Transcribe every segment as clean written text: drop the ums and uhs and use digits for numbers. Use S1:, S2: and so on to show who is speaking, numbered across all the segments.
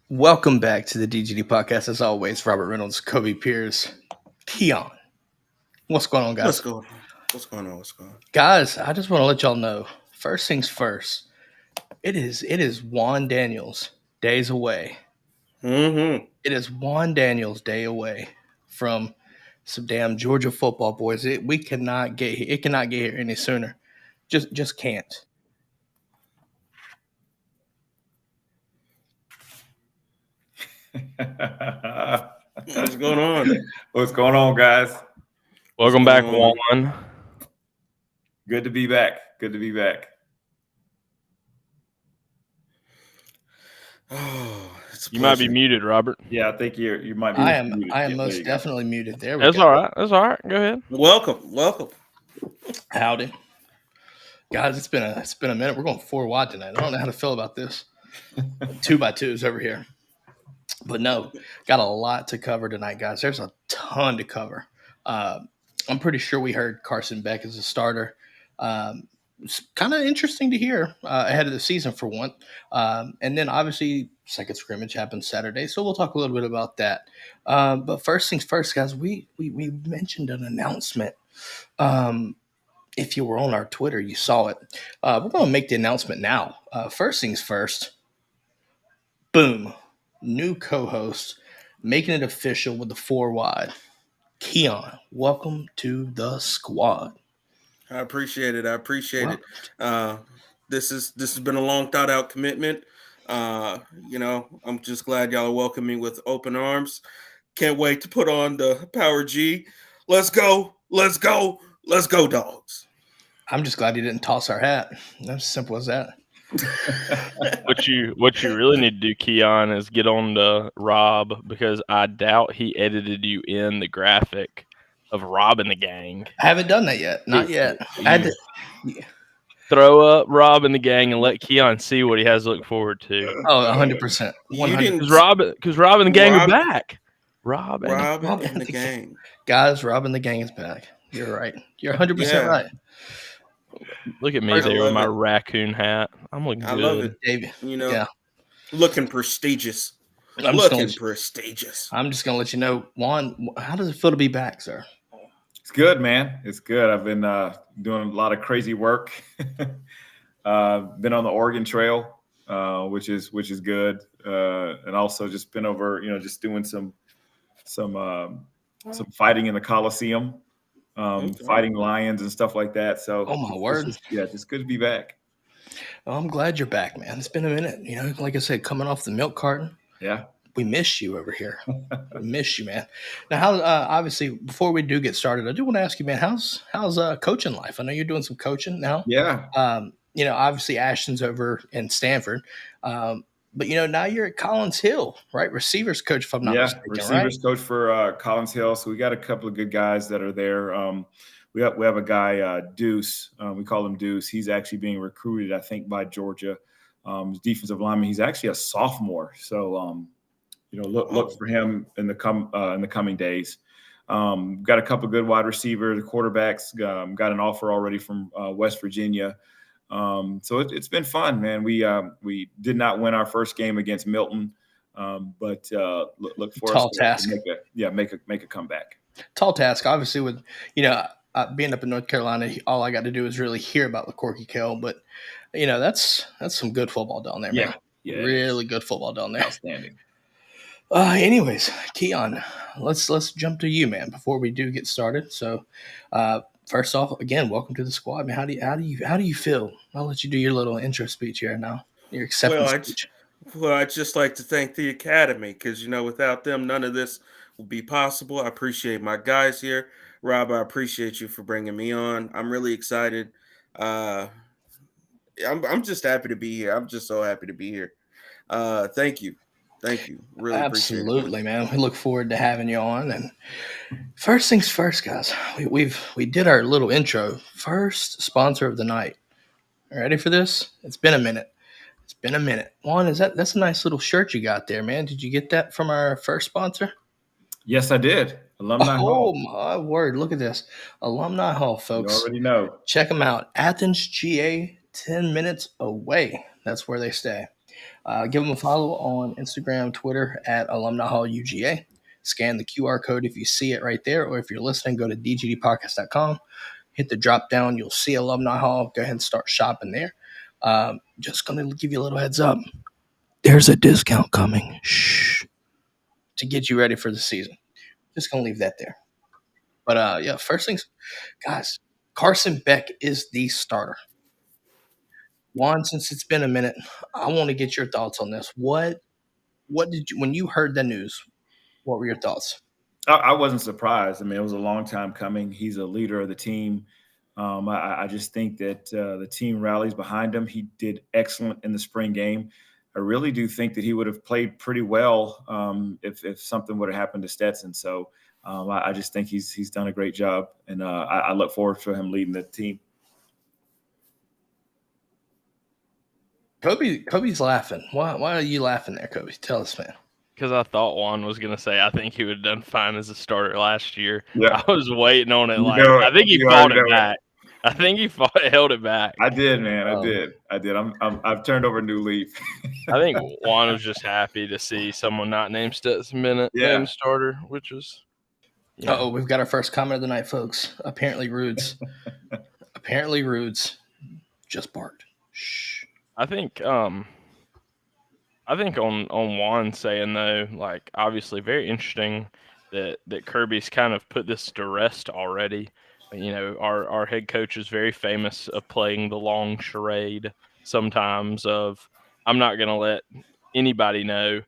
S1: Welcome back to the DGD podcast. As always, Robert Reynolds, Kobe Pierce, Keon. What's going on, guys?
S2: What's going on?
S1: Guys, I just want to let y'all know, first things first, it is Juan Daniels days away.
S2: Mm-hmm.
S1: It is Juan Daniels day away from some damn Georgia football boys. It cannot get here any sooner. Just can't.
S2: What's going on?
S3: What's going on, guys?
S4: Welcome back, Juan.
S3: Good to be back.
S2: Oh,
S4: you might be muted, Robert.
S3: Yeah, I think you might be.
S1: I am most definitely muted. There we
S4: go. That's all right. Go ahead.
S2: Welcome.
S1: Howdy, guys. It's been a minute. We're going 4 wide tonight. I don't know how to feel about this. 2x2s over here. But no, got a lot to cover tonight, guys. There's a ton to cover. I'm pretty sure we heard Carson Beck as a starter. It's kind of interesting to hear ahead of the season for one. And then obviously second scrimmage happens Saturday, so we'll talk a little bit about that. But first things first, guys, we mentioned an announcement. If you were on our Twitter, you saw it. We're going to make the announcement now. First things first, boom. New co-host, making it official with the 4 wide. Keon, welcome to the squad.
S2: I appreciate it. This has been a long thought out commitment. I'm just glad y'all are welcoming me with open arms. Can't wait to put on the Power G. Let's go, dogs.
S1: I'm just glad you didn't toss our hat. That's as simple as that.
S4: What you really need to do, Keon, is get on to Rob, because I doubt he edited you in the graphic of Rob and the gang.
S1: I haven't done that yet. Not yet.
S4: Throw up Rob and the gang and let Keon see what he has to look forward to.
S1: Oh, 100%. 100%.
S4: Because Rob and the gang are back. Rob
S2: and the gang.
S1: Guys, Rob and the gang is back. You're right. You're 100% right.
S4: Look at me there with my raccoon hat. I'm looking good.
S2: I love it,
S1: David.
S2: Looking prestigious. I'm just going to
S1: let you know, Juan, how does it feel to be back, sir?
S3: It's good, man. It's good. I've been doing a lot of crazy work. Been on the Oregon Trail, which is good, and also just been over, just doing some fighting in the Coliseum. Fighting lions and stuff like that. So,
S1: oh my word,
S3: it's good to be back.
S1: Well, I'm glad you're back, man. It's been a minute. Like I said, coming off the milk carton.
S3: Yeah.
S1: we miss you over here. We miss you, man. Now, how obviously before we do get started, I do want to ask you, man, how's coaching life? I know you're doing some coaching now.
S3: Yeah.
S1: Obviously Ashton's over in Stanford, but now you're at Collins Hill, right? Receivers coach, if I'm not mistaken,
S3: receivers
S1: right?
S3: coach for Collins Hill. So we got a couple of good guys that are there. We have a guy, Deuce. We call him Deuce. He's actually being recruited, I think, by Georgia. Defensive lineman. He's actually a sophomore. So look for him in the coming days. Got a couple of good wide receivers, quarterbacks. Got an offer already from West Virginia. So it's been fun, man. We did not win our first game against Milton, but look for
S1: Tall
S3: us
S1: task.
S3: to make a comeback.
S1: Tall task, obviously, with being up in North Carolina, all I got to do is really hear about LaCorky Kell, but that's some good football down there, man.
S3: Yeah,
S1: really good football down there.
S3: Outstanding.
S1: Anyways, Keon, let's jump to you, man, before we do get started. So, first off, again, welcome to the squad, man. How do you feel? I'll let you do your little intro speech here now. Your acceptance speech.
S2: Well, I'd just like to thank the Academy because without them, none of this would be possible. I appreciate my guys here, Rob. I appreciate you for bringing me on. I'm really excited. I'm just happy to be here. I'm just so happy to be here. Thank you. Really
S1: Absolutely, man. We look forward to having you on. And first things first, guys. We did our little intro. First sponsor of the night. Ready for this? It's been a minute. Juan, that's a nice little shirt you got there, man. Did you get that from our first sponsor?
S3: Yes, I did. Alumni Hall.
S1: Oh my word! Look at this, Alumni Hall, folks.
S3: You already know.
S1: Check them out. Athens, GA, 10 minutes away. That's where they stay. Give them a follow on Instagram, Twitter at Alumni Hall UGA. Scan the QR code if you see it right there, or if you're listening, go to dgdpodcast.com. Hit the drop down. You'll see Alumni Hall. Go ahead and start shopping there. Just going to give you a little heads up. There's a discount coming. Shh. To get you ready for the season. Just going to leave that there. But, first things, guys, Carson Beck is the starter. Juan, since it's been a minute, I want to get your thoughts on this. What did you, when you heard the news, what were your thoughts?
S3: I wasn't surprised. I mean, it was a long time coming. He's a leader of the team. I just think that the team rallies behind him. He did excellent in the spring game. I really do think that he would have played pretty well if something would have happened to Stetson. So I just think he's done a great job, and I look forward to him leading the team.
S1: Kobe's laughing. Why are you laughing there, Kobe? Tell us, man.
S4: Because I thought Juan was going to say, I think he would have done fine as a starter last year.
S3: Yeah.
S4: I was waiting on it. I think he fought it back. I think he held it back.
S3: I did, man. I did. I've turned over a new leaf.
S4: I think Juan was just happy to see someone not named Stetson Bennett named starter, which was.
S1: Oh, we've got our first comment of the night, folks. Apparently, Rudes just barked. Shh.
S4: I think on Juan saying though, like obviously very interesting that Kirby's kind of put this to rest already. Our head coach is very famous of playing the long charade sometimes of I'm not going to let anybody know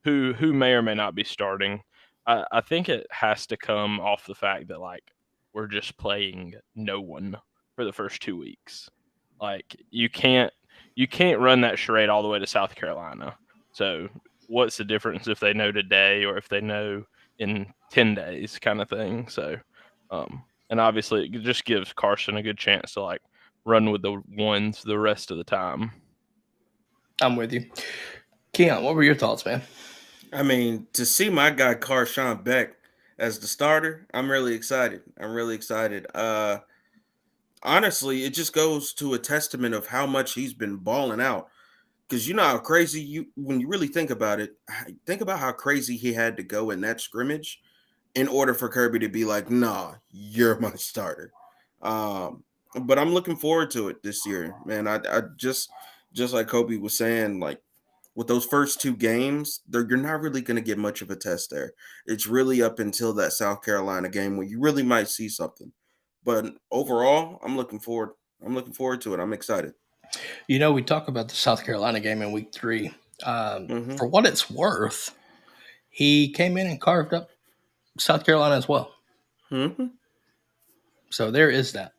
S4: who may or may not be starting. I think it has to come off the fact that like we're just playing no one for the first 2 weeks. Like you can't run that charade all the way to South Carolina. So what's the difference if they know today or if they know in 10 days kind of thing? So, and obviously it just gives Carson a good chance to like run with the ones the rest of the time.
S1: I'm with you. Keon, what were your thoughts, man?
S2: I mean, to see my guy Carson Beck as the starter, I'm really excited. Honestly, it just goes to a testament of how much he's been balling out. Because you know how crazy when you really think about it, think about how crazy he had to go in that scrimmage in order for Kirby to be like, nah, you're my starter. But I'm looking forward to it this year, man. I just like Kobe was saying, like with those first 2 games, you're not really going to get much of a test there. It's really up until that South Carolina game where you really might see something. But overall, I'm looking forward to it. I'm excited.
S1: We talk about the South Carolina game in week 3. For what it's worth, he came in and carved up South Carolina as well.
S2: Mm-hmm.
S1: So there is that.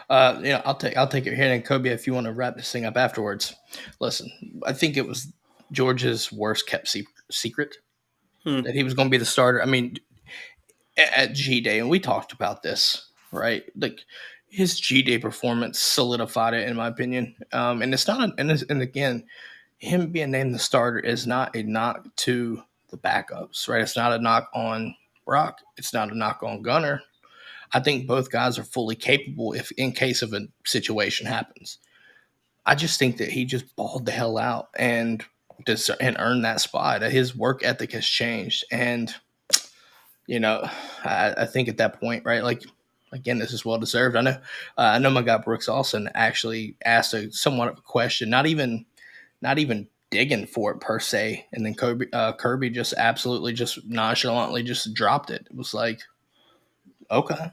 S1: I'll take it here, and Kobe, if you want to wrap this thing up afterwards. Listen, I think it was Georgia's worst kept secret that he was going to be the starter. I mean, at G Day, and we talked about this, right? Like his G Day performance solidified it, in my opinion. And it's not, and again, him being named the starter is not a knock to the backups, right? It's not a knock on Brock. It's not a knock on Gunner. I think both guys are fully capable if in case of a situation happens. I just think that he just balled the hell out and earned that spot. His work ethic has changed. And, I think at that point, right, like, again, this is well deserved. I know my guy Brooks Olsen actually asked somewhat of a question, not even digging for it per se, and then Kirby just absolutely just nonchalantly just dropped it. It was like, okay,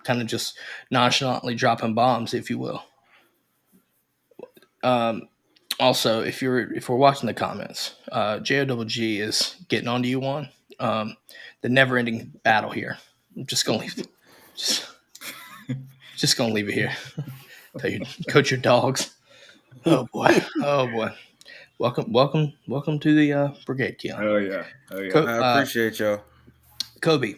S1: kind of just nonchalantly dropping bombs, if you will. Also, if we're watching the comments, JOWG is getting onto you on the never-ending battle here. I'm just gonna leave just gonna leave it here. Tell you, coach your dogs. Oh boy. Welcome to the brigade, Keon.
S3: Oh yeah.
S2: I appreciate y'all.
S1: Kobe,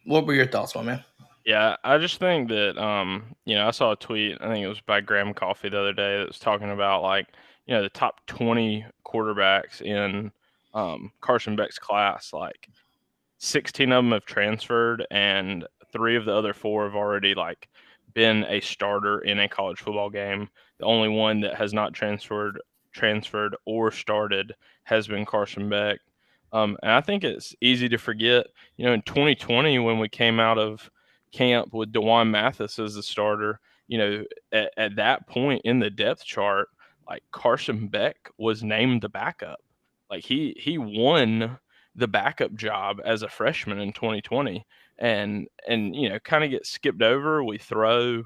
S1: what were your thoughts, my man?
S4: Yeah, I just think that I saw a tweet, I think it was by Graham Coffey the other day, that was talking about the top 20 quarterbacks in Carson Beck's class. Like 16 of them have transferred, and 3 of the other 4 have already been a starter in a college football game. The only one that has not transferred or started has been Carson Beck. And I think it's easy to forget, in 2020 when we came out of camp with DeJuan Mathis as the starter, at that point in the depth chart, Carson Beck was named the backup. He won the backup job as a freshman in 2020, and kind of get skipped over. We throw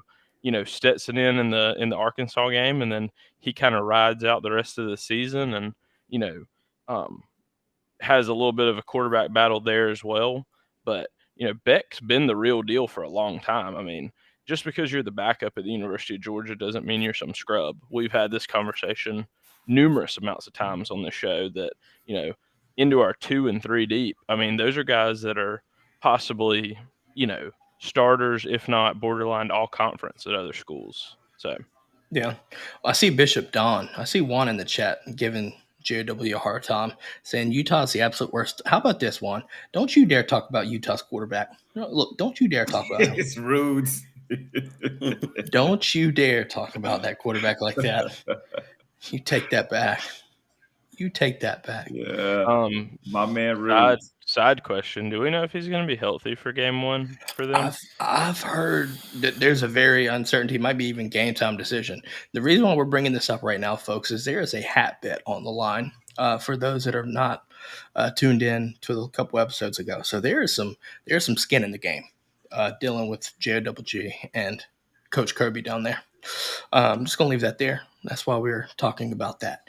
S4: Stetson in the Arkansas game, and then he kind of rides out the rest of the season, and has a little bit of a quarterback battle there as well. But Beck's been the real deal for a long time. I mean, just because you're the backup at the University of Georgia doesn't mean you're some scrub. We've had this conversation numerous amounts of times on the show that into our 2 and 3 deep. I mean, those are guys that are possibly starters, if not borderline all conference at other schools. So
S1: yeah, I see Bishop Don. I see Juan in the chat giving JW a hard time, saying Utah's the absolute worst. How about this, Juan? Don't you dare talk about Utah's quarterback. No, look, don't you dare talk about him.
S3: It's rude.
S1: Don't you dare talk about that quarterback like that. You take that back.
S3: Yeah. My man, rude.
S4: Side question: do we know if he's going to be healthy for game 1 for them?
S1: I've heard that there's a very uncertainty, might be even game time decision. The reason why we're bringing this up right now, folks, is there is a hat bet on the line for those that are not tuned in to a couple episodes ago. So there's some skin in the game dealing with JWG and Coach Kirby down there. I'm just gonna leave that there. That's why we're talking about that.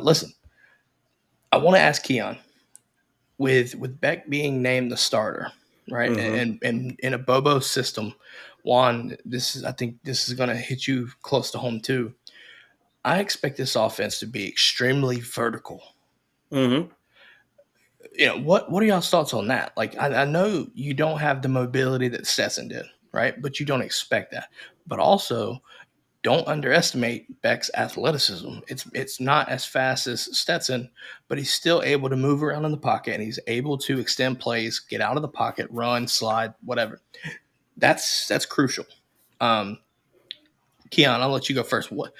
S1: Listen, I want to ask Keon, with Beck being named the starter, right? And in a Bobo system, Juan, I think this is going to hit you close to home too. I expect this offense to be extremely vertical.
S2: Mm-hmm.
S1: What are y'all's thoughts on that? I know you don't have the mobility that Stetson did, right? But you don't expect that. But also, don't underestimate Beck's athleticism. It's not as fast as Stetson, but he's still able to move around in the pocket, and he's able to extend plays, get out of the pocket, run, slide, whatever. That's crucial. Keon, I'll let you go first. What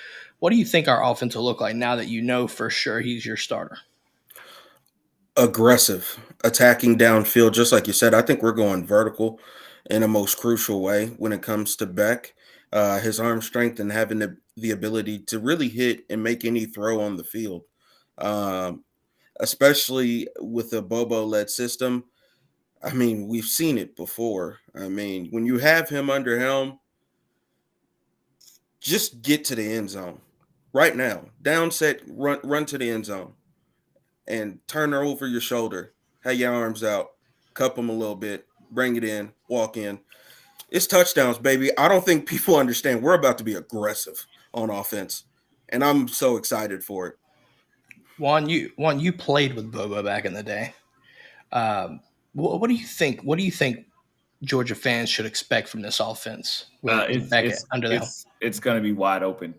S1: do you think our offense will look like now that you know for sure he's your starter?
S2: Aggressive, attacking downfield, just like you said. I think we're going vertical in a most crucial way when it comes to Beck. His arm strength and having the ability to really hit and make any throw on the field, especially with a Bobo-led system. I mean, we've seen it before. I mean, when you have him under helm, just get to the end zone. right now. Down set, run to the end zone and turn her over your shoulder. Have your arms out, cup them a little bit, bring it in, walk in. It's touchdowns, baby. I don't think people understand. We're about to be aggressive on offense, and I'm so excited for it.
S1: Juan, you played with Bobo back in the day. What do you think? What do you think Georgia fans should expect from this offense with Beckett under them?
S3: It's going to be wide open.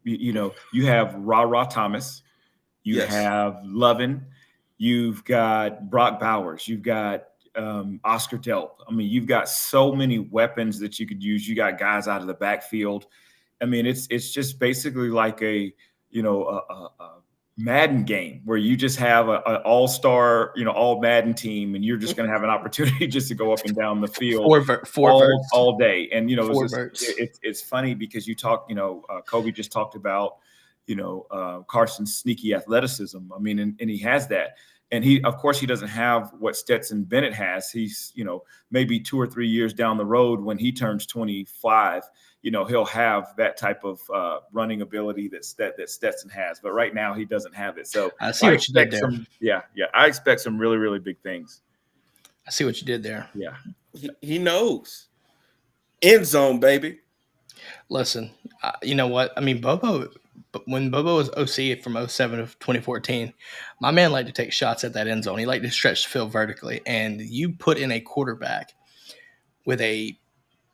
S3: You have Ra Thomas, you have Lovin, you've got Brock Bowers, you've got Oscar Delp. I mean, you've got so many weapons that you could use. You got guys out of the backfield. I mean, it's just basically like a Madden game where you just have an all-star, all Madden team, and you're just going to have an opportunity just to go up and down the field all day. And, it's funny because you talk, Kobe just talked about, Carson's sneaky athleticism. I mean, and he has that. And of course, he doesn't have what Stetson Bennett has. He's, maybe 2 or 3 years down the road when he turns 25, he'll have that type of running ability that Stetson has. But right now, he doesn't have it. So
S1: I see what you did there.
S3: I expect some really, really big things.
S1: I see what you did there.
S3: Yeah.
S2: He knows. End zone, baby.
S1: Listen, you know what? I mean, when Bobo was OC from 07 to 2014, my man liked to take shots at that end zone. He liked to stretch the field vertically. And you put in a quarterback with a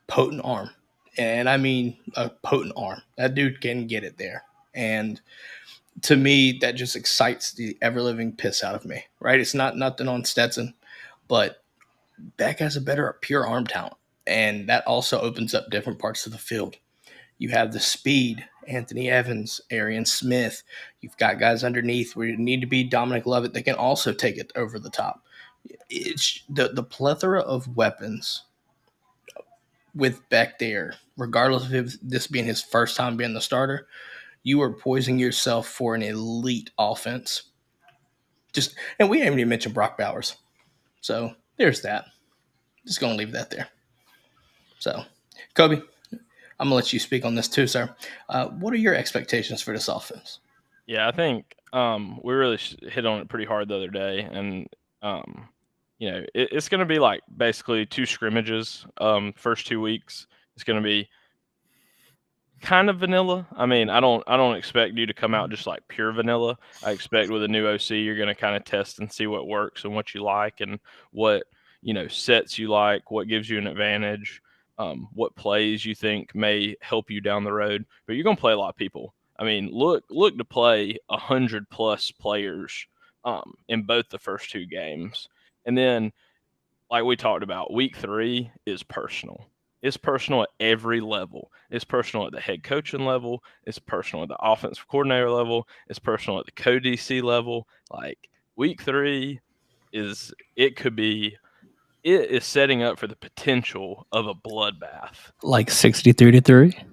S1: potent arm. And I mean a potent arm. That dude can get it there. And to me, that just excites the ever-living piss out of me, right? It's not nothing on Stetson, but Beck has a better pure arm talent. And that also opens up different parts of the field. You have the speed, Anthony Evans, Arian Smith. You've got guys underneath where you need to be Dominic Lovett. They can also take it over the top. It's the plethora of weapons with Beck there, regardless of this being his first time being the starter. You are poising yourself for an elite offense. And we haven't even mentioned Brock Bowers. So there's that. Just going to leave that there. So, Kobe, I'm going to let you speak on this too, sir. What are your expectations for this offense?
S4: Yeah, I think we really hit on it pretty hard the other day. And, it's going to be like basically 2 scrimmages first 2 weeks. It's going to be kind of vanilla. I mean, I don't expect you to come out just like pure vanilla. I expect with a new OC, you're going to kind of test and see what works and what you like and what, sets you like, what gives you an advantage. What plays you think may help you down the road, but you're going to play a lot of people. I mean, look to play 100+ players in both the first 2 games. And then, like we talked about, week 3 is personal. It's personal at every level. It's personal at the head coaching level. It's personal at the offensive coordinator level. It's personal at the co-DC level. Like, week 3 it is setting up for the potential of a bloodbath.
S5: Like 63-3?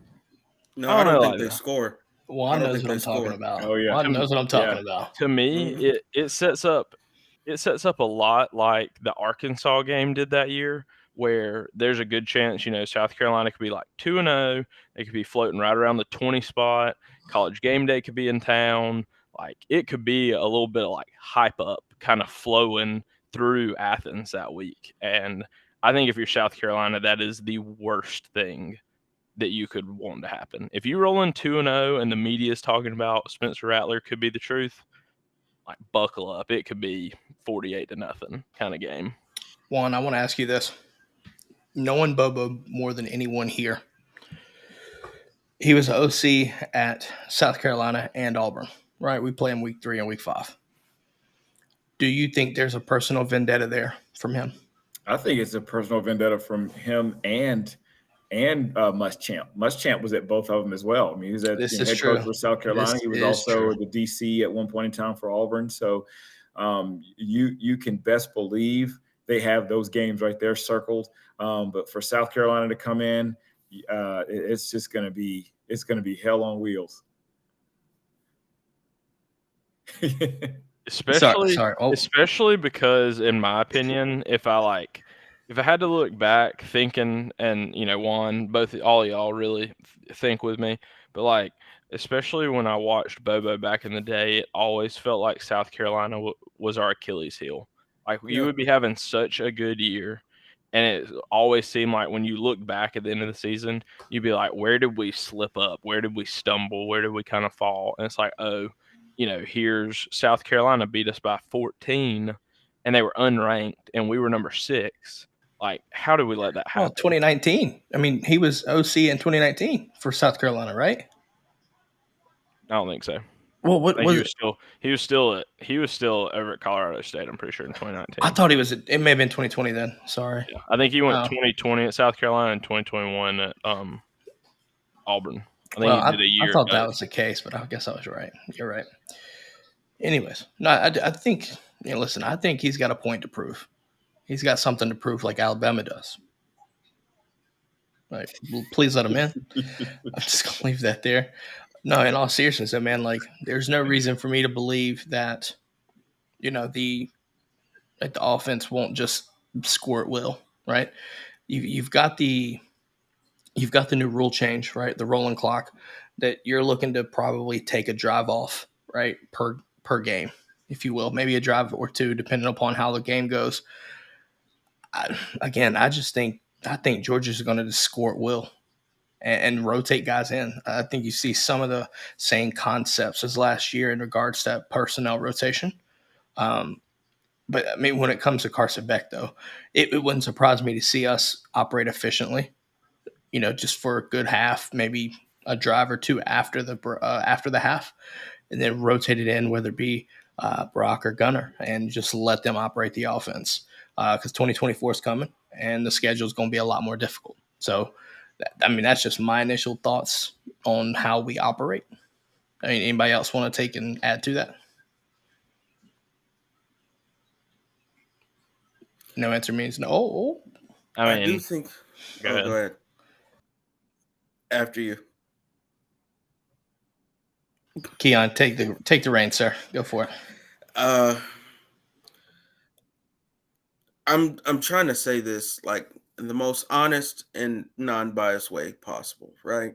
S2: No, I don't think they score.
S1: Juan knows what I'm talking about.
S3: Oh, yeah.
S1: Juan knows what I'm talking about.
S4: To me, it sets up a lot like the Arkansas game did that year, where there's a good chance, South Carolina could be like 2-0. They could be floating right around the 20 spot. College game day could be in town. Like, it could be a little bit of like hype up kind of flowing through Athens that week. And I think if you're South Carolina, that is the worst thing that you could want to happen. If you roll in 2-0 and the media is talking about Spencer Rattler could be the truth, like, buckle up. It could be 48-0 kind of game.
S1: Juan, I want to ask you this. Knowing Bobo more than anyone here, he was an OC at South Carolina and Auburn, right? We play in week 3 and week 5. Do you think there's a personal vendetta there from him?
S3: I think it's a personal vendetta from him and Muschamp. Muschamp was at both of them as well. I mean, he was at head coach for South Carolina. He was also the DC at one point in time for Auburn. So you can best believe they have those games right there circled. But for South Carolina to come in, it's just going to be hell on wheels.
S4: Especially because, in my opinion, if I had to look back thinking, and Juan, all y'all really think with me, But like, especially when I watched Bobo back in the day, it always felt like South Carolina was our Achilles heel. Like you would be having such a good year, and it always seemed like when you look back at the end of the season, you'd be like, where did we slip up? Where did we stumble? Where did we kind of fall? And it's like, oh, here's South Carolina beat us by 14, and they were unranked, and we were number 6. Like, how did we let that happen?
S1: Well, 2019. I mean, he was OC in 2019 for South Carolina, right?
S4: I don't think so.
S1: Well, what was it?
S4: He was still over at Colorado State, I'm pretty sure, in 2019.
S1: I thought he was. It may have been 2020 then. Sorry.
S4: Yeah, I think he went 2020 at South Carolina and 2021 at Auburn. I think he did a year.
S1: I thought that was the case, but I guess I was right. You're right. Anyways, no, I think. Listen, I think he's got a point to prove. He's got something to prove, like Alabama does. Like, please let him in. I'm just gonna leave that there. No, in all seriousness, man, like, there's no reason for me to believe that, the offense won't just score at will, right? You've got the new rule change, right? The rolling clock that you're looking to probably take a drive off, right, per game, if you will, maybe a drive or two, depending upon how the game goes. I think Georgia's going to just score at will and rotate guys in. I think you see some of the same concepts as last year in regards to that personnel rotation. But I mean, when it comes to Carson Beck, though, it wouldn't surprise me to see us operate efficiently, just for a good half, maybe a drive or two after the half, and then rotate it in, whether it be Brock or Gunner, and just let them operate the offense. Because 2024 is coming, and the schedule is going to be a lot more difficult. So, that's just my initial thoughts on how we operate. I mean, anybody else want to take and add to that? No answer means no. Oh.
S2: I do think. Go ahead. After you,
S1: Keon, take the reins, sir. Go for it.
S2: I'm trying to say this like in the most honest and non-biased way possible, right?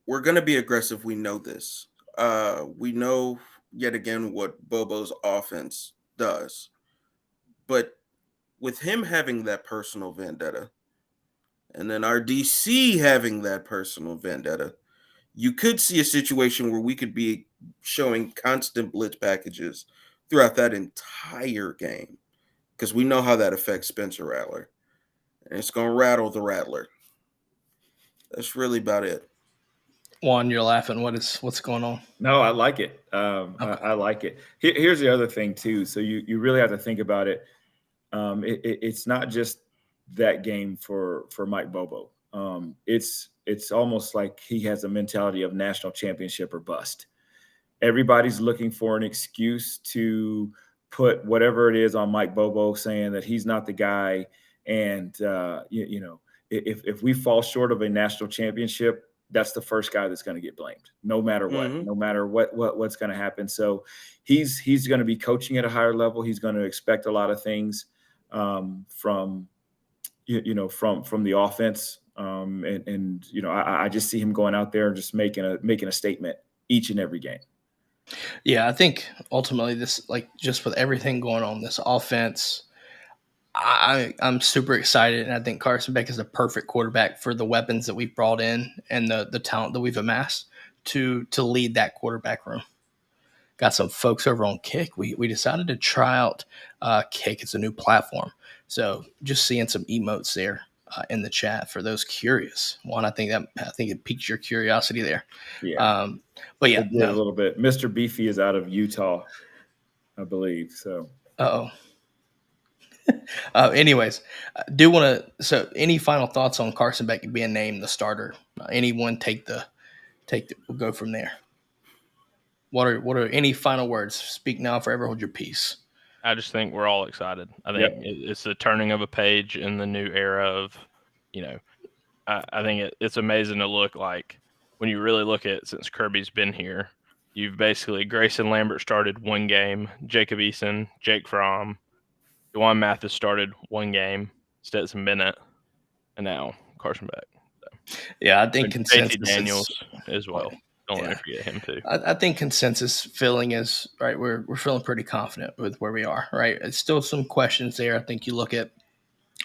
S2: We're going to be aggressive. We know this. We know yet again what Bobo's offense does. But with him having that personal vendetta, and then our DC having that personal vendetta, you could see a situation where we could be showing constant blitz packages throughout that entire game. Because we know how that affects Spencer Rattler. And it's going to rattle the Rattler. That's really about it.
S1: Juan, you're laughing. What's going on?
S3: No, I like it. I like it. Here's the other thing, too. So you really have to think about it. It's not just that game for Mike Bobo. It's almost like he has a mentality of national championship or bust. Everybody's looking for an excuse to put whatever it is on Mike Bobo, saying that he's not the guy. And, if we fall short of a national championship, that's the first guy that's going to get blamed, no matter what, no matter what's going to happen. So he's going to be coaching at a higher level. He's going to expect a lot of things from the offense. I just see him going out there and just making a statement each and every game.
S1: Yeah, I think ultimately this, like, just with everything going on, this offense, I'm super excited, and I think Carson Beck is the perfect quarterback for the weapons that we've brought in and the talent that we've amassed to lead that quarterback room. Got some folks over on Kick. We decided to try out Kick. It's a new platform, so just seeing some emotes there in the chat for those curious. One, I think it piqued your curiosity there.
S3: Yeah.
S1: But yeah,
S3: a little bit. Mr. Beefy is out of Utah, I believe. So.
S1: Anyways, do want to. So, any final thoughts on Carson Beck being named the starter? Anyone take the? We'll go from there. What are any final words? Speak now, forever hold your peace.
S4: I just think we're all excited. I think it's the turning of a page in the new era of, I think it's amazing to look like when you really look at it, since Kirby's been here, you've basically Grayson Lambert started one game, Jacob Eason, Jake Fromm, Juwan Mathis started one game, Stetson Bennett, and now Carson Beck. So.
S1: Yeah, I think
S4: And
S1: consensus
S4: Stacey Daniels as well.
S1: Oh,
S4: Don't want
S1: yeah.
S4: to forget him too.
S1: I think consensus feeling is right. We're feeling pretty confident with where we are. Right, it's still some questions there. I think you look at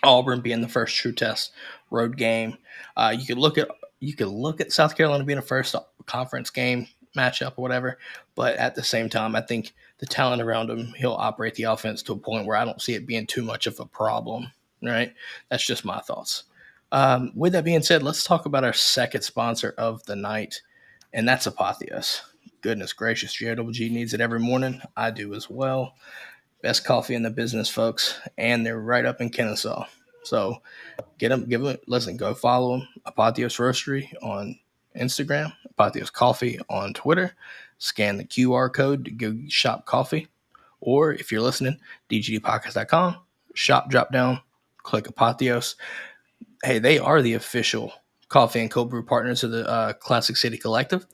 S1: Auburn being the first true test road game. You could look at South Carolina being a first conference game matchup or whatever. But at the same time, I think the talent around him, he'll operate the offense to a point where I don't see it being too much of a problem. Right, that's just my thoughts. With that being said, let's talk about our second sponsor of the night, and that's Apotheos. Goodness gracious, JWG needs it every morning. I do as well. Best coffee in the business, folks, and they're right up in Kennesaw. So get them, go follow them. Apotheos Roastery on Instagram, Apotheos Coffee on Twitter. Scan the QR code to go shop coffee. Or if you're listening, dgdpodcast.com, shop drop down, click Apotheos. Hey, they are the official coffee and cold brew partners of the Classic City Collective.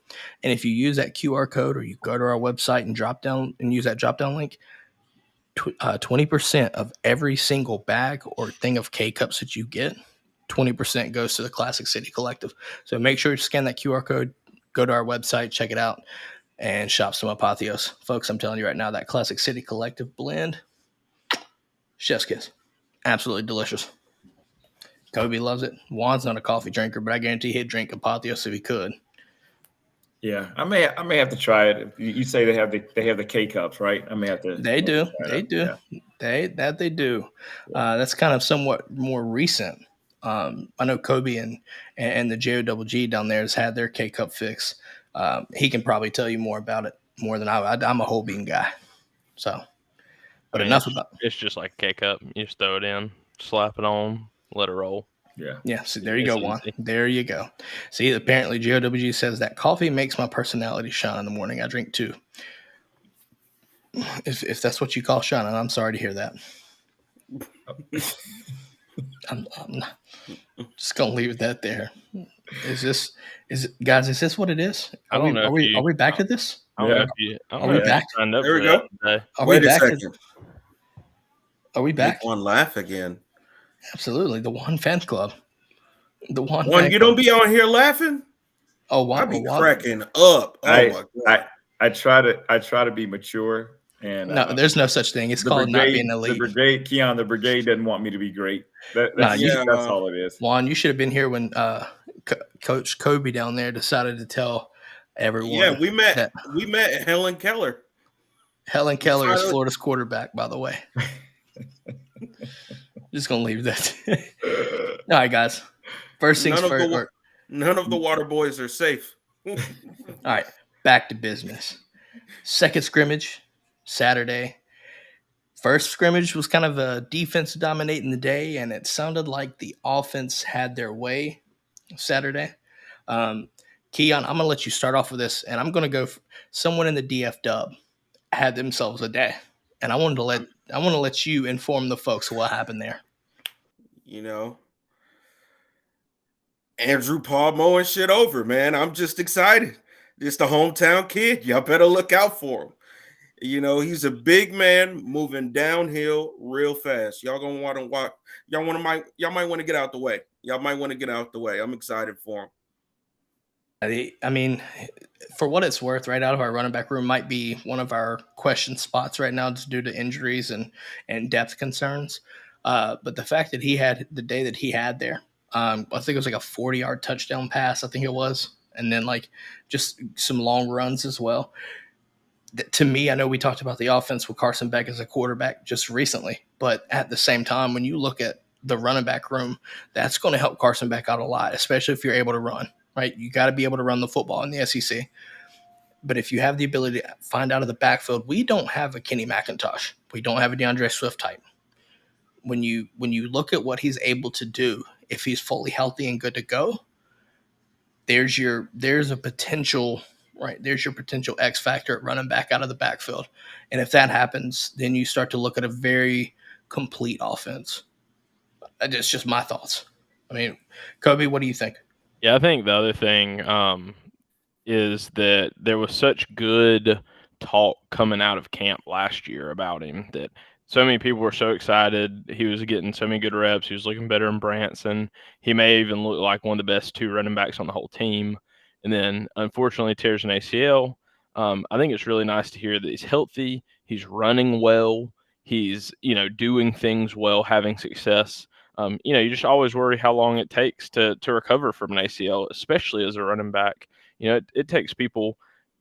S1: And if you use that QR code or you go to our website and drop down and use that drop down link, 20% of every single bag or thing of K-Cups that you get, 20% goes to the Classic City Collective. So make sure you scan that QR code, go to our website, check it out, and shop some Apotheos. Folks, I'm telling you right now, that Classic City Collective blend, chef's kiss. Absolutely delicious. Kobe loves it. Juan's not a coffee drinker, but I guarantee he'd drink Apotheos if he could.
S3: Yeah, I may have to try it. You say they have the K cups, right? I may have to.
S1: They do.
S3: Yeah.
S1: They do. That's kind of somewhat more recent. I know Kobe and the JOGG down there has had their K cup fix. He can probably tell you more about it more than I. I'm a whole bean guy. So, but enough about.
S4: It's just like a K cup. You just throw it in, slap it on, let it roll.
S1: Yeah. See, there you go, Juan. There you go. See, apparently JOWG says that coffee makes my personality shine in the morning. I drink too. If that's what you call shining, I'm sorry to hear that. I'm just gonna leave it there. Is this what it is?
S4: I don't know.
S1: Are we back to this?
S4: Are
S1: we back?
S2: There we go.
S1: Wait
S2: a second.
S1: Are we back?
S2: Make one laugh again.
S1: Absolutely. The One Fans Club. The One.
S2: You don't be on here laughing?
S1: Oh, wow.
S2: I be cracking up. My God.
S3: I try to be mature. And
S1: no, there's no such thing. It's called not being elite.
S3: The brigade doesn't want me to be great. That's all it is.
S1: Juan, you should have been here when Coach Kobe down there decided to tell everyone.
S2: Yeah, we met Helen Keller.
S1: Helen Keller is Florida's quarterback, by the way. Just gonna leave that. All right, guys. First things first.
S2: None of the water boys are safe.
S1: All right, back to business. Second scrimmage, Saturday. First scrimmage was kind of a defense dominating the day, and it sounded like the offense had their way Saturday. Keon, I'm gonna let you start off with this, and I'm gonna go. Someone in the DF Dub had themselves a day, and I want to let you inform the folks what happened there.
S2: Andrew Paul mowing shit over, man. I'm just excited. Just a hometown kid. Y'all better look out for him. He's a big man moving downhill real fast. Y'all gonna want to watch. Y'all might want to get out the way. I'm excited for him.
S1: I mean, for what it's worth, right out of our running back room might be one of our question spots right now just due to injuries and depth concerns. But the fact that he had the day that he had there, I think it was like a 40-yard touchdown pass, I think it was. And then like just some long runs as well. To me, I know we talked about the offense with Carson Beck as a quarterback just recently, but at the same time, when you look at the running back room, that's going to help Carson Beck out a lot, especially if you're able to run, right? You got to be able to run the football in the SEC. But if you have the ability to find out of the backfield, we don't have a Kenny McIntosh. We don't have a DeAndre Swift type. When you look at what he's able to do, if he's fully healthy and good to go, there's a potential, right? There's your potential X factor at running back out of the backfield. And if that happens, then you start to look at a very complete offense. It's just my thoughts. I mean, Kobe, what do you think?
S4: Yeah, I think the other thing is that there was such good talk coming out of camp last year about him that so many people were so excited. He was getting so many good reps. He was looking better than Branson. He may even look like one of the best 2 running backs on the whole team. And then, unfortunately, tears an ACL. I think it's really nice to hear that he's healthy. He's running well. He's, doing things well, having success. You just always worry how long it takes to recover from an ACL, especially as a running back. It takes people,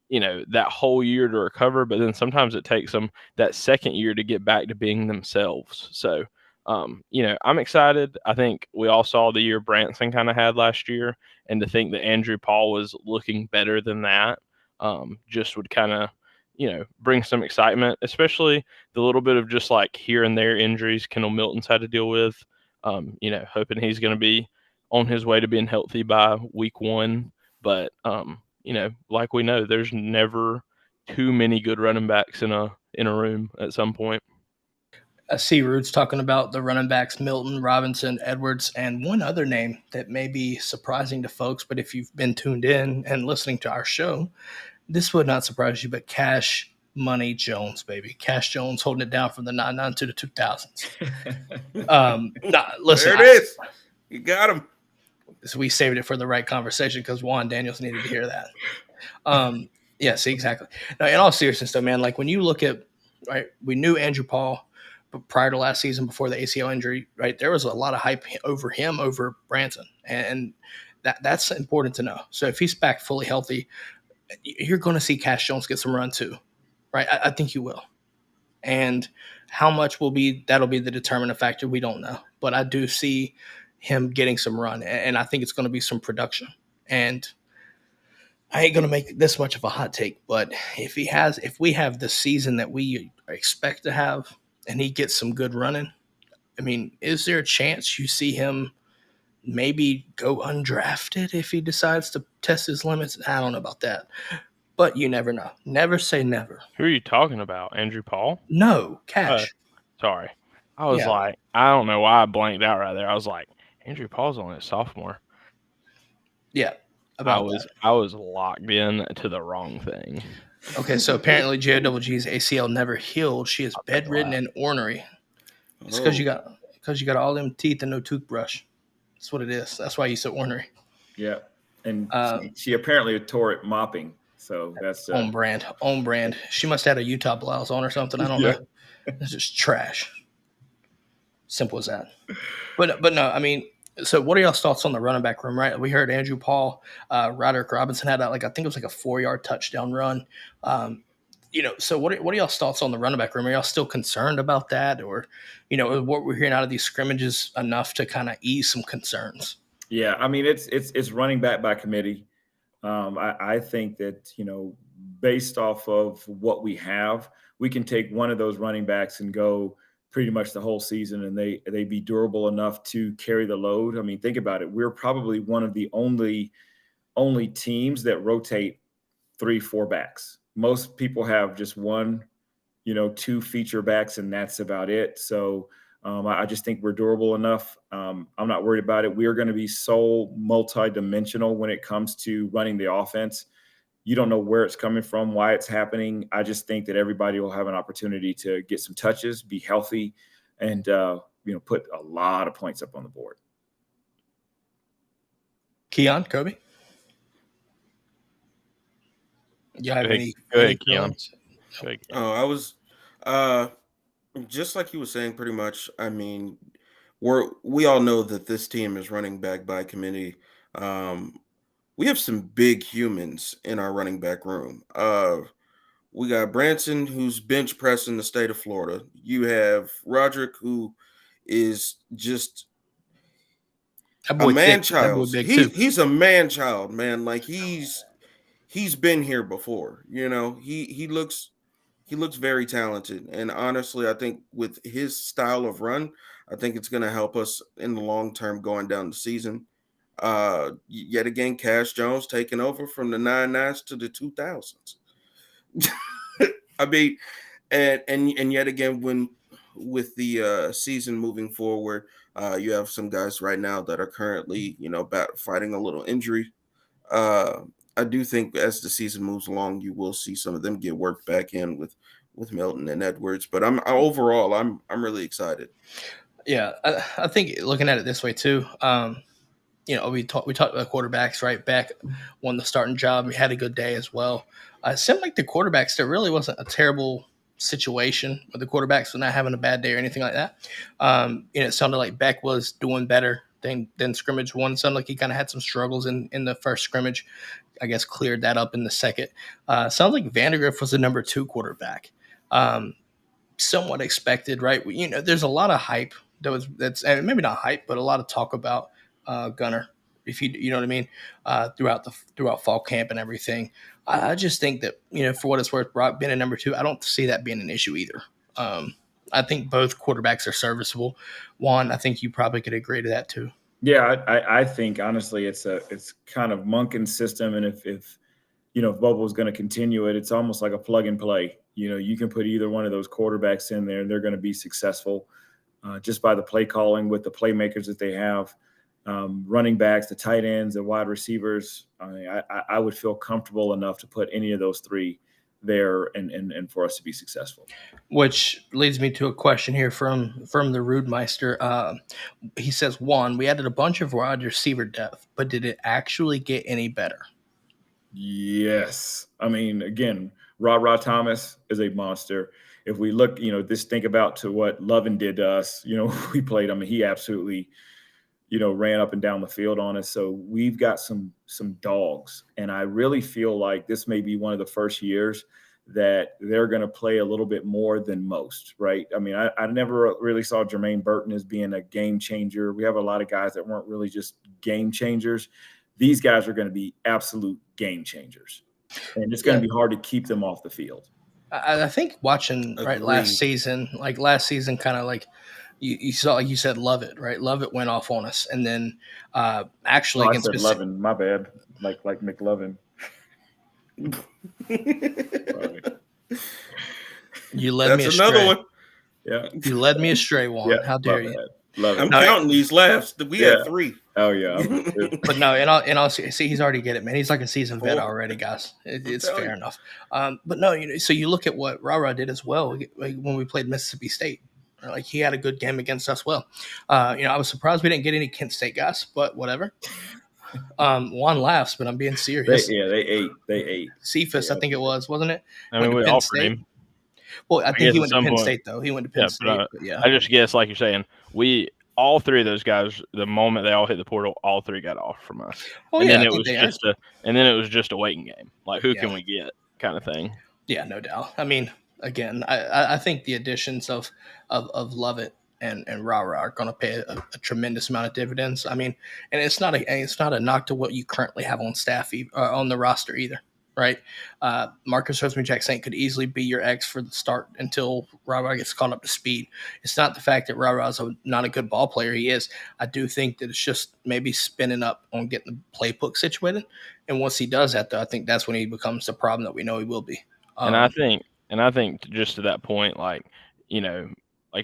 S4: that whole year to recover, but then sometimes it takes them that second year to get back to being themselves. So, I'm excited. I think we all saw the year Branson kind of had last year, and to think that Andrew Paul was looking better than that, just would kind of, bring some excitement, especially the little bit of just like here and there injuries Kendall Milton's had to deal with. Hoping he's going to be on his way to being healthy by week 1. But, like we know, there's never too many good running backs in a room at some point.
S1: I see Roots talking about the running backs Milton, Robinson, Edwards, and one other name that may be surprising to folks, but if you've been tuned in and listening to our show, this would not surprise you, but Cash Money Jones, baby. Cash Jones holding it down from the 99 to the 2000s. Listen,
S2: there it is. You got him.
S1: So we saved it for the right conversation because Juan Daniels needed to hear that. Yeah, see, exactly. Now, in all seriousness, though, man, like when you look at, right, we knew Andrew Paul prior to last season before the ACL injury, right? There was a lot of hype over him over Branson, and that's important to know. So if he's back fully healthy, you're going to see Cash Jones get some run too, right? I think you will. And how much that'll be the determining factor. We don't know, but I do see him getting some run, and I think it's going to be some production. And I ain't going to make this much of a hot take, but if we have the season that we expect to have and he gets some good running, I mean, is there a chance you see him maybe go undrafted if he decides to test his limits? I don't know about that, but you never know. Never say never.
S4: Who are you talking about? Andrew Paul?
S1: No, Cash.
S4: Sorry. I was like, I don't know why I blanked out right there. I was like, Andrew Paul's only a sophomore.
S1: Yeah.
S4: I was locked in to the wrong thing.
S1: Okay, so apparently JWG's ACL never healed. She is bedridden and ornery. It's because you got all them teeth and no toothbrush. That's what it is. That's why you so ornery.
S3: Yeah, and she apparently tore it mopping. So that's
S1: on brand. On brand. She must have had a Utah blouse on or something. I don't know. It's just trash. Simple as that. But no, I mean, so what are y'all's thoughts on the running back room, right? We heard Andrew Paul, Roderick Robinson had I think it was like a 4-yard touchdown run. So what are y'all's thoughts on the running back room? Are y'all still concerned about that? Or, what we're hearing out of these scrimmages enough to kind of ease some concerns?
S3: Yeah, I mean, it's running back by committee. I think that, based off of what we have, we can take one of those running backs and go pretty much the whole season, and they be durable enough to carry the load. I mean, think about it. We're probably one of the only teams that rotate 3-4 backs. Most people have just 1, 2 feature backs, and that's about it. So I just think we're durable enough. I'm not worried about it. We are going to be so multidimensional when it comes to running the offense. You don't know where it's coming from, why it's happening. I just think that everybody will have an opportunity to get some touches, be healthy, and put a lot of points up on the board.
S1: Keon, Kirby? You have any?
S4: Go ahead, Keon.
S2: I was just like you were saying, pretty much. I mean, we all know that this team is running back by committee. We have some big humans in our running back room. We got Branson, who's bench pressing the state of Florida. You have Roderick, who is just a man child. He's a man child, man. Like he's been here before. He looks very talented. And honestly, I think with his style of run, I think it's going to help us in the long term going down the season. Yet again, Cash Jones taking over from the 99s to the 2000s. I mean, and yet again, with the season moving forward, you have some guys right now that are currently, fighting a little injury. I do think as the season moves along, you will see some of them get worked back in with Milton and Edwards. But overall I'm really excited.
S1: Yeah, I think looking at it this way too. We talked about quarterbacks, right? Beck won the starting job. He had a good day as well. It seemed like the quarterbacks, there really wasn't a terrible situation with the quarterbacks not having a bad day or anything like that. It sounded like Beck was doing better than scrimmage one. It sounded like he kind of had some struggles in the first scrimmage. I guess cleared that up in the second. Sounds like Vandegrift was the number 2 quarterback. Somewhat expected, right? There's a lot of hype that's and maybe not hype, but a lot of talk about Gunner, if you know what I mean, throughout fall camp and everything. I just think that for what it's worth, Brock being a number 2, I don't see that being an issue either. I think both quarterbacks are serviceable. Juan, I think you probably could agree to that too.
S3: Yeah, I think honestly it's kind of Monken's system, and if Bobo's going to continue it, it's almost like a plug and play. You can put either one of those quarterbacks in there, and they're going to be successful just by the play calling with the playmakers that they have. Running backs, the tight ends, the wide receivers. I would feel comfortable enough to put any of those 3 there and for us to be successful.
S1: Which leads me to a question here from the Rudemeister. He says, 1, we added a bunch of wide receiver depth, but did it actually get any better?
S3: Yes. I mean, again, Ra Thomas is a monster. If we look, just think about to what Lovin did to us, we played him, and he absolutely ran up and down the field on us. So we've got some dogs. And I really feel like this may be one of the first years that they're going to play a little bit more than most, right? I mean, I never really saw Jermaine Burton as being a game changer. We have a lot of guys that weren't really just game changers. These guys are going to be absolute game changers. And it's going to be hard to keep them off the field.
S1: I think watching last season kind of like, you saw, like you said, Lovett, right? Lovett went off on us, and then actually
S3: against I said Lovin, my bad, like McLovin.
S1: You led me astray.
S2: Another one.
S3: Yeah,
S1: you led me astray, Juan. Yeah, how dare you?
S2: I'm counting these laughs. We had 3.
S3: Oh yeah,
S1: but no, and I'll see. He's already get it, man. He's like a seasoned vet already, guys. It's fair enough. But no, so you look at what Ra did as well when we played Mississippi State. Like he had a good game against us. Well, I was surprised we didn't get any Kent State guys, but whatever. Juan laughs, but I'm being serious.
S3: They ate.
S1: Cephas, I think it was, wasn't it?
S4: I mean, we offered him.
S1: Well, I think he went to Penn State, though. He went to Penn State.
S4: I just guess, like you're saying, all 3 of those guys, the moment they all hit the portal, all 3 got off from us. And then it was just a waiting game. Like, who can we get kind of thing.
S1: Yeah, no doubt. I mean, again, I think the additions of Lovett and Ra are going to pay a tremendous amount of dividends. I mean, and it's not a knock to what you currently have on staff on the roster either, right? Marcus Rosemary-Jackson could easily be your X for the start until Ra gets caught up to speed. It's not the fact that Ra is not a good ball player. He is. I do think that it's just maybe spinning up on getting the playbook situated. And once he does that, though, I think that's when he becomes the problem that we know he will be.
S4: And I think just to that point, like you're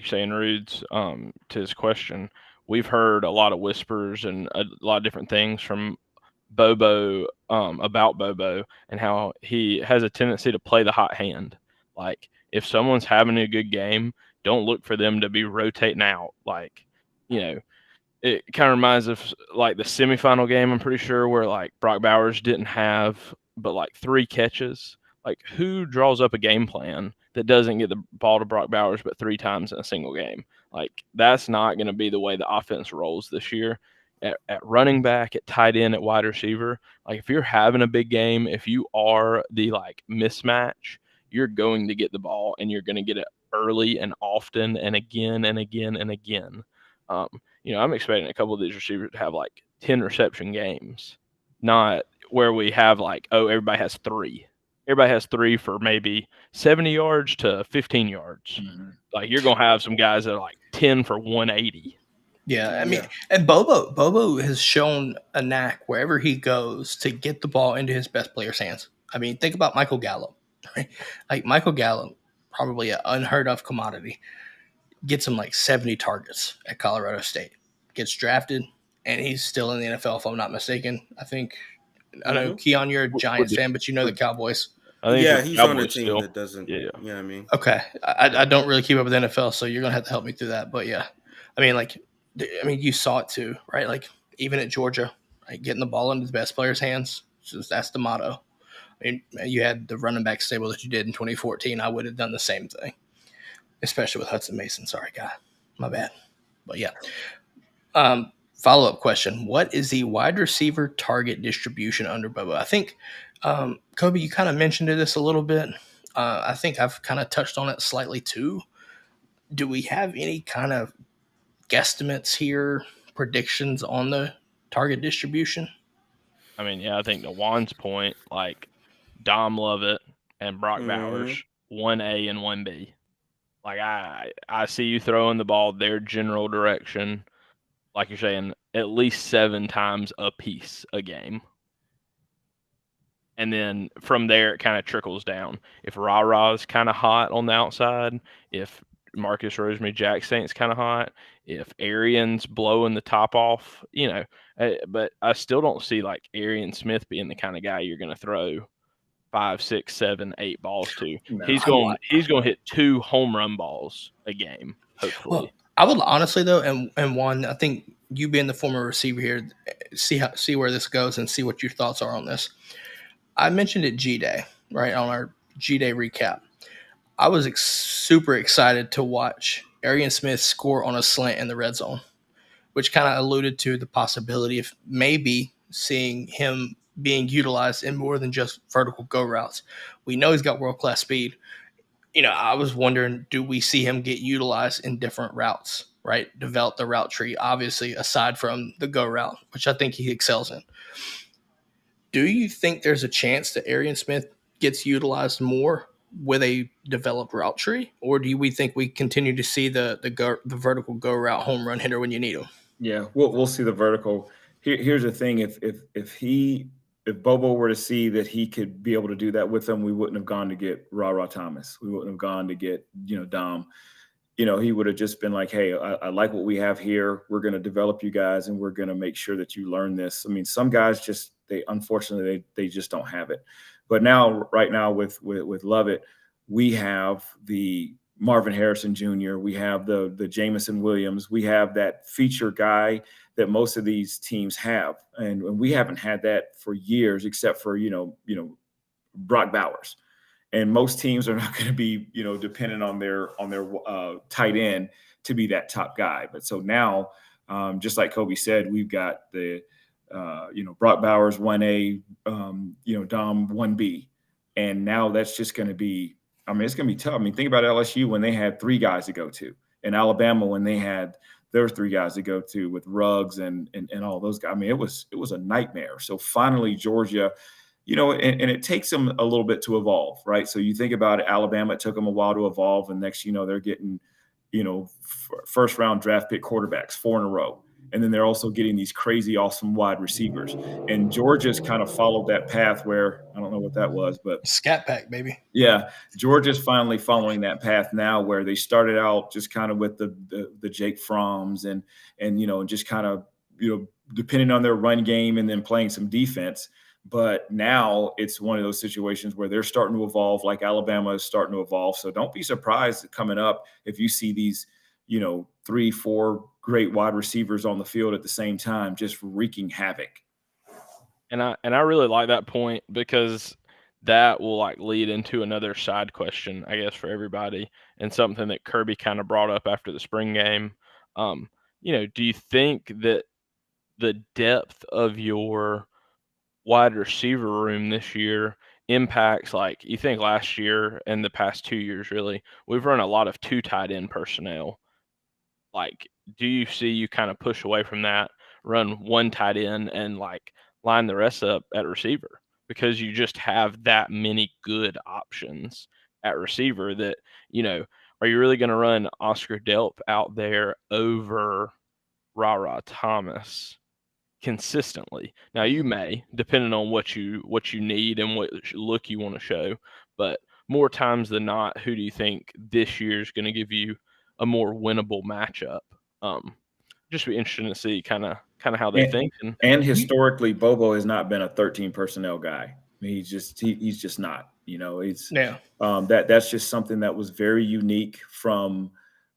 S4: saying, Rude's, to his question, we've heard a lot of whispers and a lot of different things from Bobo about Bobo and how he has a tendency to play the hot hand. Like if someone's having a good game, don't look for them to be rotating out. Like, it kind of reminds of like the semifinal game, I'm pretty sure, where like Brock Bowers didn't have but like 3 catches. Like, who draws up a game plan that doesn't get the ball to Brock Bowers but 3 times in a single game? Like, that's not going to be the way the offense rolls this year. At running back, at tight end, at wide receiver, like if you're having a big game, if you are the like mismatch, you're going to get the ball and you're going to get it early and often and again and again and again. I'm expecting a couple of these receivers to have like 10 reception games, not where we have like, everybody has 3. Everybody has 3 for maybe 70 yards to 15 yards. Mm-hmm. Like you're going to have some guys that are like 10 for 180.
S1: Yeah, I mean, and Bobo has shown a knack wherever he goes to get the ball into his best player's hands. I mean, think about Michael Gallup, right? Like Michael Gallup, probably an unheard of commodity, gets him like 70 targets at Colorado State, gets drafted, and he's still in the NFL, if I'm not mistaken. I know, Keon, you're a Giants fan, but you know the Cowboys.
S4: I think
S2: Yeah,
S4: it's the
S2: he's on a
S4: Cowboys
S2: team
S4: still.
S2: that doesn't.
S4: Yeah.
S2: You know what I mean?
S1: Okay, I don't really keep up with NFL, so you're gonna have to help me through that. But yeah, I mean, like, you saw it too, right? Like, even at Georgia, right, getting the ball into the best players' hands, that's the motto. I mean, you had the running back stable that you did in 2014. I would have done the same thing, especially with Hudson Mason. Sorry, guy, my bad. But yeah, follow-up question: what is the wide receiver target distribution under Bobo? I think, Kobe, you kind of mentioned this a little bit. I think I've kind of touched on it slightly too. Do we have any kind of guesstimates here, predictions on the target distribution?
S4: I mean, yeah, I think to Juan's point, like Dom Lovett and Brock Bowers, 1A and 1B. Like I see you throwing the ball their general direction, like you're saying, at least 7 times a piece a game. And then from there, it kind of trickles down. If Ra-Ra's kind of hot on the outside, if Marcus Rosemary-Jacksaint's kind of hot, if Arian's blowing the top off, but I still don't see like Arian Smith being the kind of guy you're going to throw 5, 6, 7, 8 balls to.
S3: No.
S4: He's going to hit 2 home run balls a game, hopefully.
S1: Well, I would honestly though, and one, I think you being the former receiver here, see where this goes and see what your thoughts are on this. I mentioned it G-Day, right, on our G-Day recap. I was super excited to watch Arian Smith score on a slant in the red zone, which kind of alluded to the possibility of maybe seeing him being utilized in more than just vertical go routes. We know he's got world-class speed. I was wondering, do we see him get utilized in different routes, right? Develop the route tree, obviously, aside from the go route, which I think he excels in. Do you think there's a chance that Arian Smith gets utilized more with a developed route tree, or do we think we continue to see the vertical go route home run hitter when you need him?
S3: Yeah, we'll see the vertical. Here's the thing: if Bobo were to see that he could be able to do that with them, we wouldn't have gone to get Ra Thomas. We wouldn't have gone to get Dom. He would have just been like, hey, I like what we have here. We're going to develop you guys, and we're going to make sure that you learn this. I mean, some guys unfortunately they just don't have it. But right now with Lovett, we have the Marvin Harrison Jr., we have the Jamison Williams, we have that feature guy that most of these teams have. And we haven't had that for years, except for, Brock Bowers. And most teams are not going to be, dependent on their tight end to be that top guy. But so now, just like Kobe said, we've got the, Brock Bowers 1A, Dom 1B. And now that's just going to be, it's going to be tough. I mean, think about LSU when they had 3 guys to go to, and Alabama when they had their 3 guys to go to with Ruggs and all those guys. I mean, it was a nightmare. So finally, Georgia, and it takes them a little bit to evolve, right? So you think about it, Alabama, it took them a while to evolve, and next, they're getting, first round draft pick quarterbacks 4 in a row. And then they're also getting these crazy, awesome wide receivers. And Georgia's kind of followed that path where, I don't know what that was, but
S1: Scat Pack, baby.
S3: Yeah, Georgia's finally following that path now, where they started out just kind of with the Jake Fromms and just kind of, depending on their run game and then playing some defense. But now it's one of those situations where they're starting to evolve, like Alabama is starting to evolve. So don't be surprised coming up if you see these, 3, 4 great wide receivers on the field at the same time, just wreaking havoc.
S4: And I really like that point, because that will lead into another side question, I guess, for everybody, and something that Kirby kind of brought up after the spring game. Do you think that the depth of your wide receiver room this year impacts, you think last year and the past 2 years, really, we've run a lot of 2 tight end personnel. Do you see you kind of push away from that, run 1 tight end and line the rest up at receiver, because you just have that many good options at receiver that, are you really going to run Oscar Delp out there over Ra Thomas consistently? Now you may, depending on what you need and what look you want to show, but more times than not, who do you think this year is going to give you a more winnable matchup? Just be interesting to see kind of how they think.
S3: And historically, Bobo has not been a 13 personnel guy. I mean, he's just not. It's
S1: Yeah.
S3: that's just something that was very unique from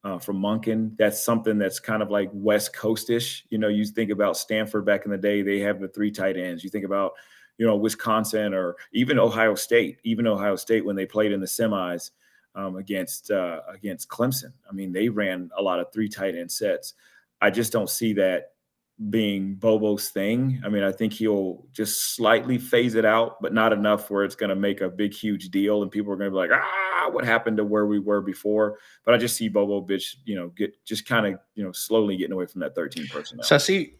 S3: Monken. That's something that's kind of like West Coast-ish. You think about Stanford back in the day, they have the 3 tight ends. You think about, Wisconsin or even Ohio State. Even Ohio State, when they played in the semis against Clemson, I mean, they ran a lot of 3 tight end sets. I just don't see that being Bobo's thing. I mean, I think he'll just slightly phase it out, but not enough where it's going to make a big, huge deal. And people are going to be like, what happened to where we were before? But I just see Bobo, slowly getting away from that 13 personnel.
S1: So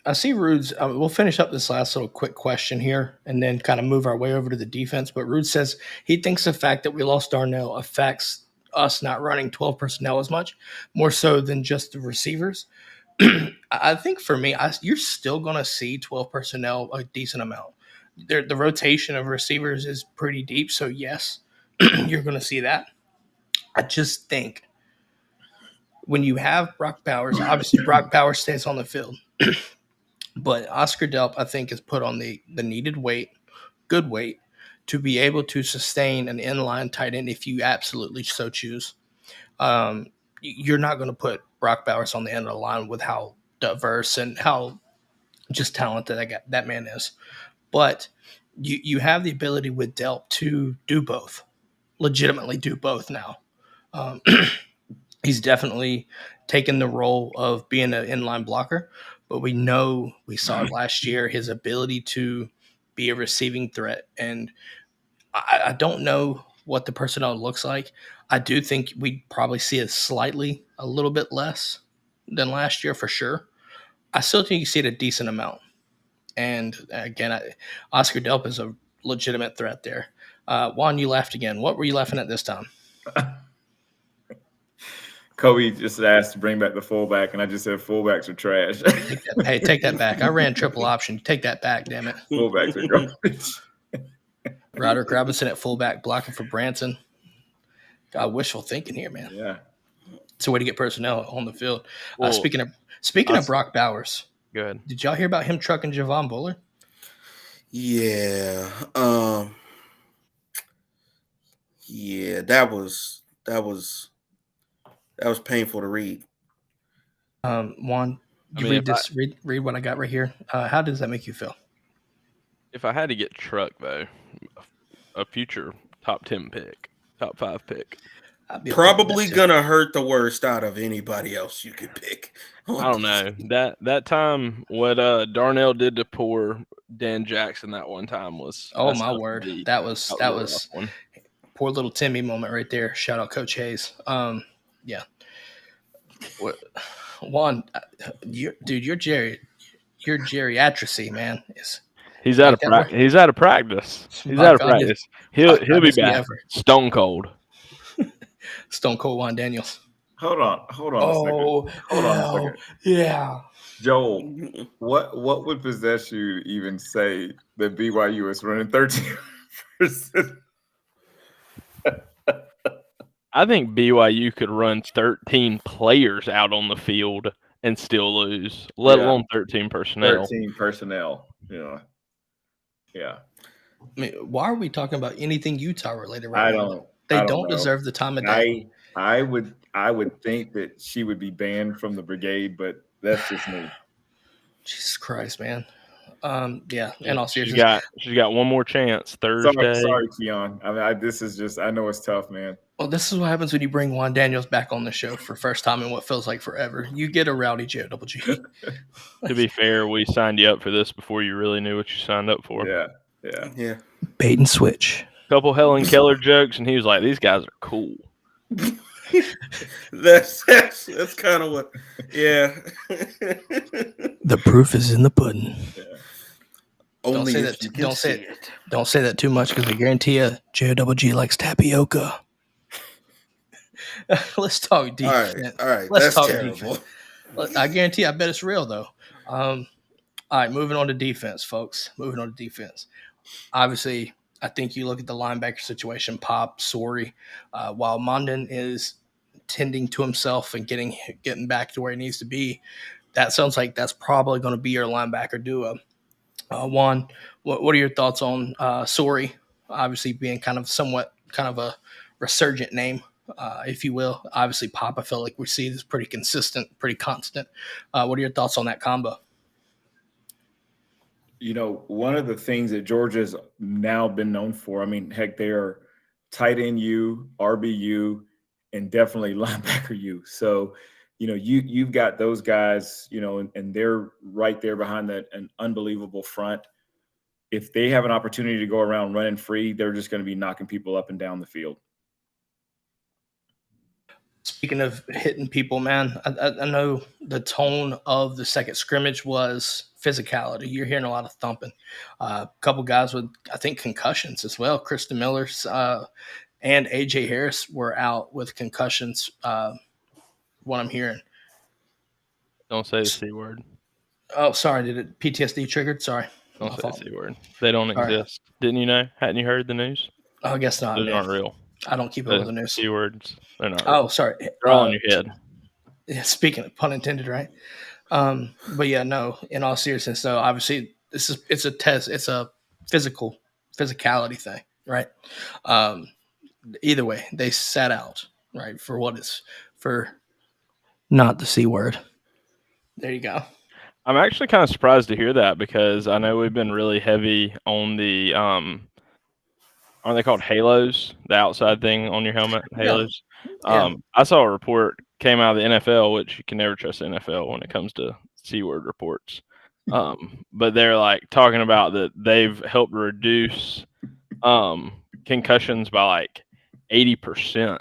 S1: I see Rude's. We'll finish up this last little quick question here and then kind of move our way over to the defense. But Rude says he thinks the fact that we lost Darnell affects us not running 12 personnel as much, more so than just the receivers. I think for me, you're still going to see 12 personnel a decent amount. The rotation of receivers is pretty deep, so yes, you're going to see that. I just think when you have Brock Bowers, obviously Brock Bowers stays on the field, but Oscar Delp, I think, is put on the needed weight, good weight, to be able to sustain an inline tight end if you absolutely so choose. You're not going to put Brock Bowers on the end of the line with how diverse and how just talented that man is. But you have the ability with Delp to do both, legitimately do both now. He's definitely taken the role of being an inline blocker, but we saw last year his ability to be a receiving threat. And I don't know what the personnel looks like. I do think we'd probably see a little bit less than last year for sure. I still think you see it a decent amount. And again, Oscar Delp is a legitimate threat there. Juan, you laughed again. What were you laughing at this time?
S3: Kobe just asked to bring back the fullback, and I just said fullbacks are trash.
S1: Hey, take that back. I ran triple option. Take that back, damn it.
S3: Fullbacks are garbage.
S1: Roderick Robinson at fullback blocking for Branson. God, wishful thinking here, man.
S3: Yeah.
S1: It's a way to get personnel on the field.
S4: Well,
S1: speaking of Brock Bowers,
S4: go ahead.
S1: did y'all hear about him trucking Javon Buller?
S2: Yeah. Yeah, that was painful to read.
S1: Juan, read what I got right here. How does that make you feel?
S4: If I had to get trucked, though, a future top 10 pick, top 5 pick.
S2: Probably gonna hurt the worst out of anybody else you could pick.
S4: I don't know. That time what Darnell did to poor Dan Jackson that one time was
S1: my word. That was
S4: one.
S1: Poor little Timmy moment right there. Shout out Coach Hayes. Yeah. Juan, your geriatricity, man, is.
S4: He's out of practice. He's out of practice. He'll be back. Stone cold.
S1: Stone Cold Juan Daniels.
S3: Hold on a second. Hold on a second.
S1: Yeah.
S3: Joel, what would possess you to even say that BYU is running 13%?
S4: I think BYU could run 13 players out on the field and still lose, let alone 13 personnel.
S3: 13 personnel. Yeah. Yeah.
S1: I mean, why are we talking about anything Utah related
S3: right now?
S1: They
S3: don't
S1: don't
S3: know.
S1: deserve the time of day.
S3: I would think that she would be banned from the brigade, but that's just me.
S1: Jesus Christ, man. Yeah, and all seriousness,
S4: she's got one more chance Thursday.
S3: Sorry, Keon. I mean, this is just. I know it's tough, man.
S1: Well, this is what happens when you bring Juan Daniels back on the show for first time in what feels like forever. You get a rowdy JOG.
S4: To be fair, we signed you up for this before you really knew what you signed up for.
S3: Yeah.
S1: Bait and switch.
S4: Couple Helen Keller jokes, and he was like, "These guys are cool."
S2: That's kind of what. Yeah.
S1: The proof is in the pudding.
S3: Yeah.
S2: Only
S1: don't say that too much because I guarantee you, JOG likes tapioca. Let's talk defense.
S2: All right.
S1: Let's
S2: That's
S1: talk
S2: terrible.
S1: defense. I guarantee you, I bet it's real though. All right, moving on to defense, folks. Moving on to defense. Obviously, I think you look at the linebacker situation, Pop, Sorry, while Mondon is tending to himself and getting back to where he needs to be, that sounds like that's probably going to be your linebacker duo. Juan, what are your thoughts on Sorry, obviously being kind of somewhat kind of a resurgent name, if you will. Obviously, Pop, I feel like we see is pretty consistent, pretty constant. What are your thoughts on that combo?
S3: One of the things that Georgia's now been known for, I mean, heck, they are tight end U, RBU, and definitely linebacker U. So, you've got those guys, and they're right there behind an unbelievable front. If they have an opportunity to go around running free, they're just going to be knocking people up and down the field.
S1: Speaking of hitting people, man, I know the tone of the second scrimmage was physicality. You're hearing a lot of thumping. A couple guys with, I think, concussions as well. Kristen Miller and A.J. Harris were out with concussions, what I'm hearing.
S4: Don't say the C word.
S1: Oh, sorry. Did it PTSD triggered? Sorry.
S4: Don't say the C word. They don't exist. Right. Didn't you know? Hadn't you heard the news?
S1: Oh, I guess not.
S4: Those aren't real.
S1: I don't keep up with the news.
S4: C words. They're not.
S1: Oh, sorry.
S4: They're all in your head.
S1: Yeah, speaking of pun intended, right? But yeah, no. In all seriousness, though, obviously, it's a test. It's a physicality thing, right? Either way, they sat out, right, for not the C word. There you go.
S4: I'm actually kind of surprised to hear that because I know we've been really heavy on the aren't they called halos? The outside thing on your helmet, halos. Yeah. I saw a report came out of the NFL, which you can never trust the NFL when it comes to C-word reports. But they're like talking about that they've helped reduce concussions by like 80%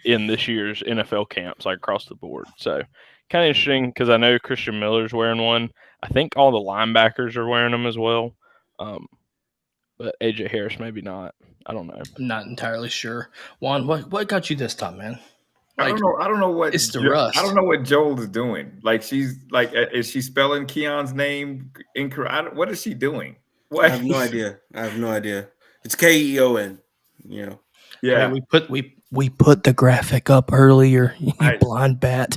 S4: in this year's NFL camps, like across the board. So kind of interesting because I know Christian Miller's wearing one. I think all the linebackers are wearing them as well. But A.J. Harris maybe not. I don't know.
S1: I'm not entirely sure. Juan, what got you this time, man?
S3: Like, I don't know what
S1: it's the rust.
S3: I don't know what Joel is doing. Like she's like, is she spelling Keon's name incorrect? What is she doing? What?
S2: I have no idea. It's Keon.
S3: Yeah.
S1: Hey, we put the graphic up earlier. You blind bat.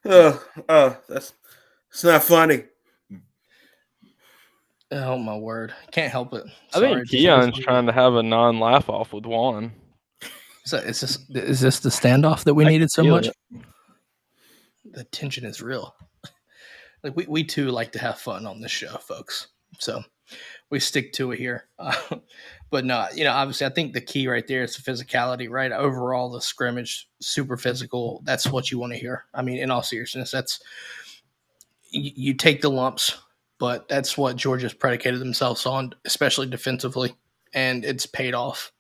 S2: That's not funny.
S1: Oh my word! Can't help it.
S4: Sorry. I think Keon's trying to have a non-laugh off with Juan.
S1: So is this the standoff that we needed so much? The tension is real. Like we too like to have fun on this show, folks. So we stick to it here. But no, obviously I think the key right there is the physicality, right? Overall, the scrimmage, super physical. That's what you want to hear. I mean, in all seriousness, that's you take the lumps. But that's what Georgia's predicated themselves on, especially defensively, and it's paid off.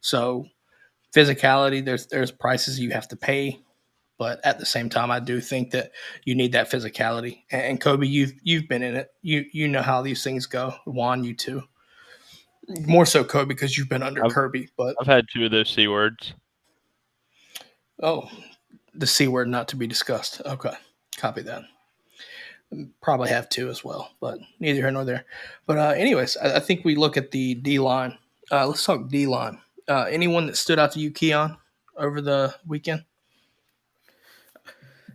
S1: So physicality, there's prices you have to pay, but at the same time, I do think that you need that physicality. And Kobe, you've been in it. You know how these things go. Juan, you too. More so Kobe because you've been under Kirby. But
S4: I've had 2 of those C words.
S1: Oh, the C word not to be discussed. Okay, copy that. Probably have 2 as well, but neither here nor there. But anyways, I think we look at the D-line. Let's talk D-line. Anyone that stood out to you, Keon, over the weekend?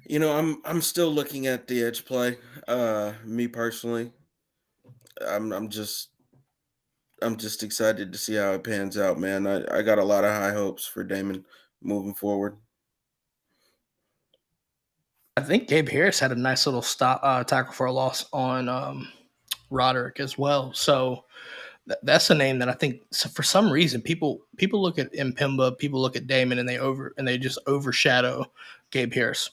S2: I'm still looking at the edge play. Me personally, I'm just excited to see how it pans out, man. I got a lot of high hopes for Damon moving forward.
S1: I think Gabe Harris had a nice little tackle for a loss on Roderick as well. So that's a name that I think for some reason people look at Mpemba, people look at Damon, and they just overshadow Gabe Harris,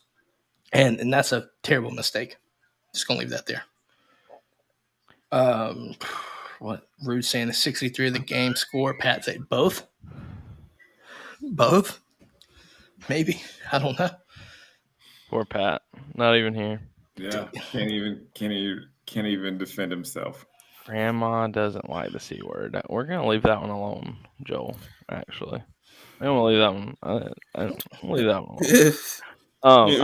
S1: and that's a terrible mistake. Just gonna leave that there. What Rude saying the 63 of the game score. Pat say both, maybe, I don't know.
S4: Poor Pat, not even here.
S3: Yeah, can't even defend himself.
S4: Grandma doesn't like the C word. We're gonna leave that one alone, Joel. Actually, I'm gonna leave that one. I'm gonna leave that one alone.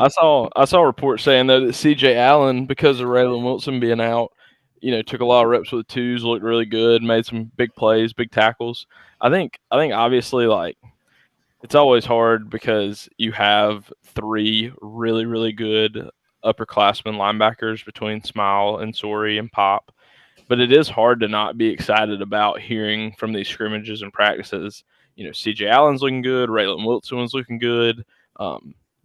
S4: I saw a report saying though that C.J. Allen, because of Raylan Wilson being out, took a lot of reps with 2s, looked really good, made some big plays, big tackles. I think obviously like. It's always hard because you have 3 really, really good upperclassmen linebackers between Smile and Sorey and Pop. But it is hard to not be excited about hearing from these scrimmages and practices. CJ Allen's looking good. Raylan Wilson was looking good.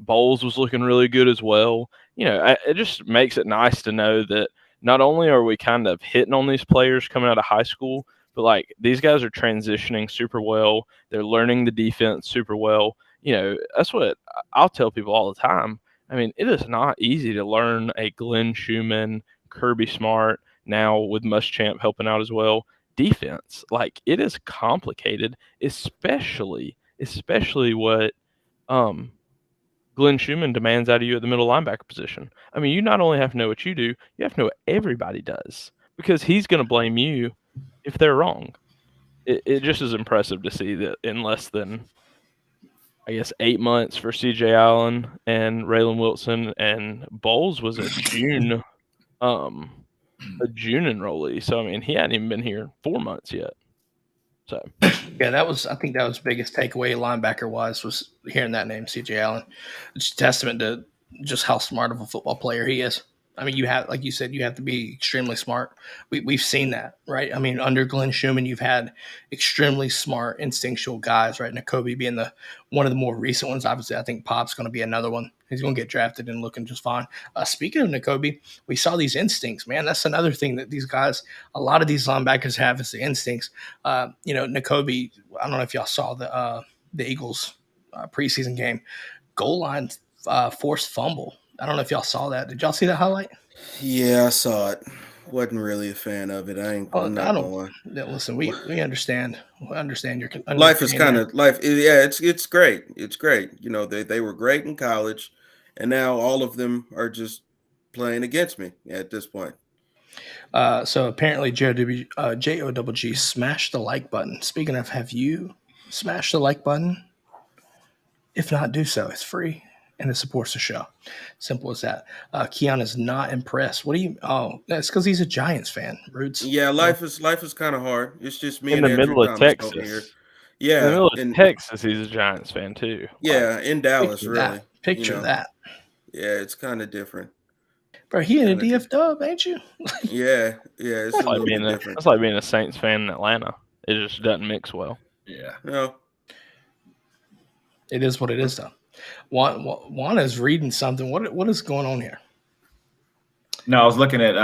S4: Bowles was looking really good as well. It just makes it nice to know that not only are we kind of hitting on these players coming out of high school, but like these guys are transitioning super well. They're learning the defense super well. That's what I'll tell people all the time. I mean, it is not easy to learn a Glenn Schumann, Kirby Smart, now with Muschamp helping out as well, defense. Like, it is complicated, especially what Glenn Schumann demands out of you at the middle linebacker position. I mean, you not only have to know what you do, you have to know what everybody does, because he's going to blame you if they're wrong. It just is impressive to see that in less than, I guess, 8 months for CJ Allen and Raylan Wilson, and Bowles was a June enrollee. So I mean, he hadn't even been here 4 months yet. So
S1: yeah, I think that was biggest takeaway linebacker wise was hearing that name, CJ Allen. It's a testament to just how smart of a football player he is. I mean, like you said, you have to be extremely smart. We've seen that, right? I mean, under Glenn Schumann, you've had extremely smart, instinctual guys, right? Nakobe being one of the more recent ones. Obviously, I think Pop's going to be another one. He's going to get drafted and looking just fine. Speaking of Nakobe, we saw these instincts, man. That's another thing that these guys, a lot of these linebackers have is the instincts. Nakobe, I don't know if y'all saw the Eagles preseason game, goal line forced fumble. I don't know if y'all saw that. Did y'all see that highlight?
S2: Yeah, I saw it. Wasn't really a fan of it. I'm not going.
S1: Listen, we understand. We understand your
S2: life is kind of life. Yeah, it's great. It's great. They were great in college, and now all of them are just playing against me at this point.
S1: So apparently, JOWG smashed the like button. Speaking of, have you smashed the like button? If not, do so. It's free. And it supports the show. Simple as that. Keon is not impressed. What do you? Oh, that's because he's a Giants fan. Roots.
S2: Yeah, life is kind of hard. It's just me
S4: in
S2: and
S4: the
S2: Andrew
S4: middle of
S2: Thomas
S4: Texas.
S2: over here. Yeah,
S4: in the middle of Texas, he's a Giants fan too.
S2: Yeah, in Dallas, really.
S1: Picture that.
S2: Yeah, it's kind of different.
S1: Bro, he in a DF dub, ain't you?
S2: Yeah, it's a little bit different.
S4: It's like being a Saints fan in Atlanta. It just doesn't mix well.
S3: Yeah.
S2: No.
S1: It is what it is, though. Juan is reading something. What is going on here?
S3: No, I was looking at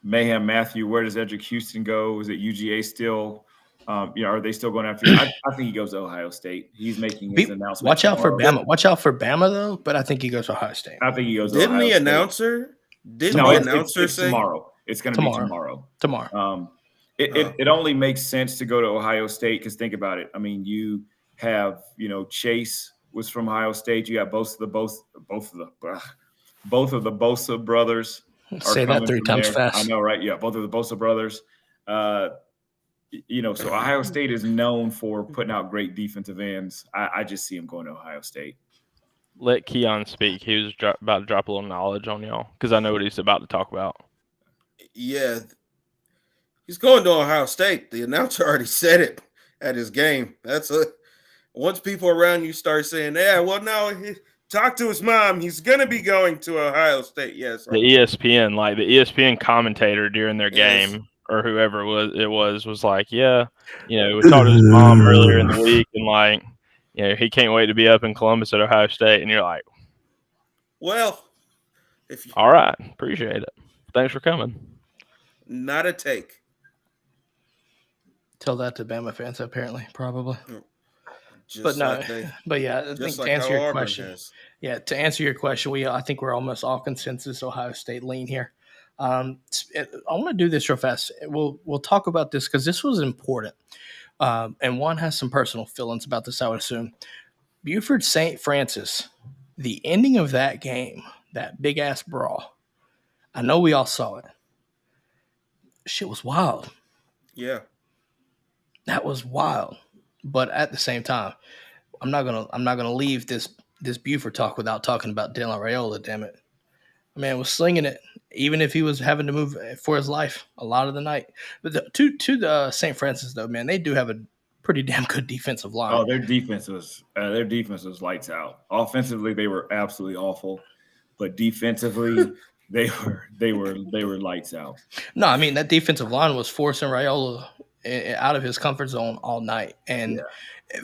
S3: Mayhem Matthew. Where does Edric Houston go? Is it UGA still? Are they still going after him? I think he goes to Ohio State. He's making his announcement.
S1: Watch out for Bama. Watch out for Bama, though. But I think he goes to Ohio State.
S3: I think he goes to
S2: Didn't
S3: Ohio
S2: the
S3: State.
S2: announcer?
S3: It's
S2: say
S3: tomorrow? It's going to be tomorrow.
S1: Tomorrow.
S3: It only makes sense to go to Ohio State because think about it. I mean, you have Chase was from Ohio State. You got both of the Bosa brothers.
S1: Say that 3 times
S3: there.
S1: fast.
S3: I know, right? Yeah, both of the Bosa brothers. So Ohio State is known for putting out great defensive ends. I just see him going to Ohio State.
S4: Let Keon speak. He was about to drop a little knowledge on y'all because I know what he's about to talk about.
S2: Yeah, he's going to Ohio State. The announcer already said it at his game. Once people around you start saying, "Yeah, well, now talk to his mom. He's going to be going to Ohio State." Yes,
S4: the ESPN commentator during their game or whoever it was like, "Yeah, we talked to his mom earlier in the week, and he can't wait to be up in Columbus at Ohio State." And you're like,
S2: "Well,
S4: all right, appreciate it. Thanks for coming."
S2: Not a take.
S1: Tell that to Bama fans, apparently, probably.
S2: Just
S1: but no,
S2: like
S1: but yeah, I think to answer your question, I think we're almost all consensus Ohio State lean here. I want to do this real fast. We'll talk about this because this was important, and Juan has some personal feelings about this, I would assume. Buford St. Francis, the ending of that game, that big ass brawl. I know we all saw it. Shit was wild.
S2: Yeah, that
S1: was wild. But at the same time, I'm not gonna leave this Buford talk without talking about Dylan Raiola. Damn it, man was slinging it, even if he was having to move for his life a lot of the night. But to the St. Francis though, man, they do have a pretty damn good defensive line.
S3: Oh, their defense was lights out. Offensively, they were absolutely awful, but defensively, they were lights out.
S1: No, I mean, that defensive line was forcing Raiola out of his comfort zone all night. And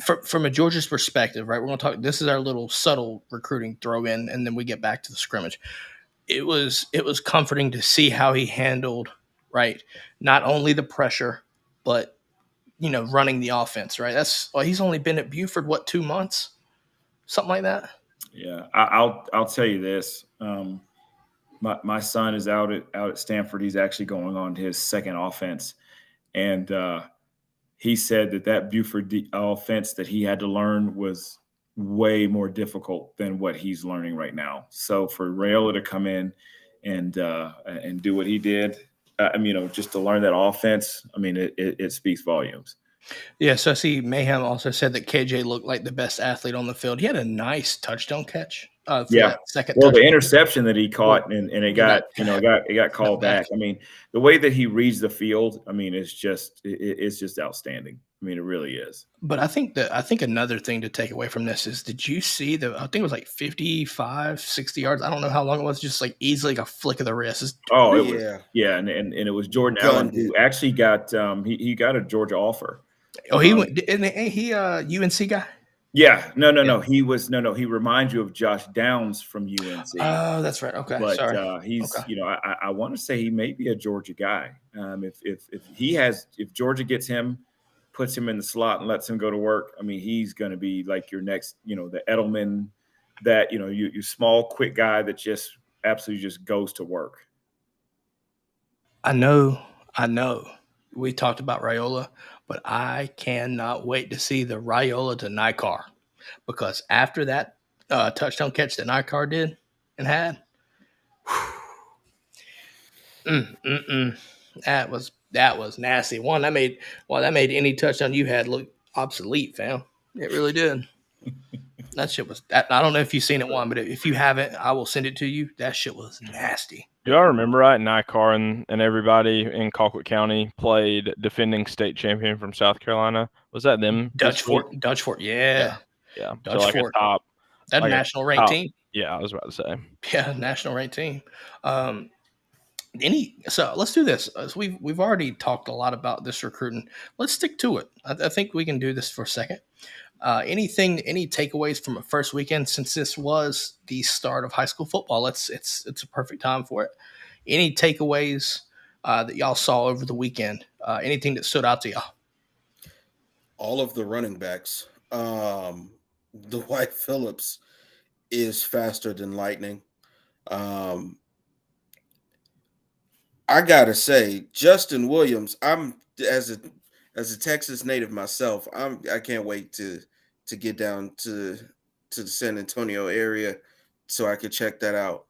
S1: from a Georgia's perspective, right, we're going to talk – this is our little subtle recruiting throw in, and then we get back to the scrimmage. It was comforting to see how he handled, right, not only the pressure, but, running the offense, right? He's only been at Buford, 2 months? Something like that?
S3: Yeah, I'll tell you this. My son is out at Stanford. He's actually going on his second offense, and he said that Buford offense that he had to learn was way more difficult than what he's learning right now. So for Raiola to come in and do what he did, just to learn that offense, it speaks volumes.
S1: Yeah, so I see Mayhem also said that KJ looked like the best athlete on the field. He had a nice touchdown catch. That second.
S3: Well, the interception that he caught and it got called back. I mean, the way that he reads the field, it's just outstanding. It really is.
S1: But I think another thing to take away from this is, did you see I think it was like 55, 60 yards. I don't know how long it was, just like easily like a flick of the wrist.
S3: And it was Jordan Allen who actually got he got a Georgia offer.
S1: Oh, he went. Ain't he UNC guy?
S3: Yeah, no. He reminds you of Josh Downs from UNC.
S1: Oh, that's right. Okay,
S3: but
S1: sorry.
S3: He's I want to say he may be a Georgia guy. If Georgia gets him, puts him in the slot and lets him go to work, he's going to be like your next, the Edelman, that you small, quick guy that just absolutely just goes to work.
S1: I know. We talked about Raiola, but I cannot wait to see the Raiola to Nikar, because after that touchdown catch that Nikar did and had, that was nasty. That made any touchdown you had look obsolete, fam. It really did. That shit was. I don't know if you've seen it, Juan, but if you haven't, I will send it to you. That shit was nasty.
S4: Do y'all remember, right? Nikar and everybody in Colquitt County played defending state champion from South Carolina. Was that them?
S1: Dutch Fort, yeah.
S4: Dutch Fort.
S1: That national ranked team.
S4: Yeah, I was about to say.
S1: Yeah, national ranked team. So let's do this. We've already talked a lot about this recruiting. Let's stick to it. I think we can do this for a second. Any takeaways from a first weekend, since this was the start of high school football? It's a perfect time for it. Any takeaways that y'all saw over the weekend? Anything that stood out to y'all?
S2: All of the running backs. Dwight Phillips is faster than lightning. I gotta say, Justin Williams, I'm as a Texas native myself, I can't wait to get down to the San Antonio area so I could check that out.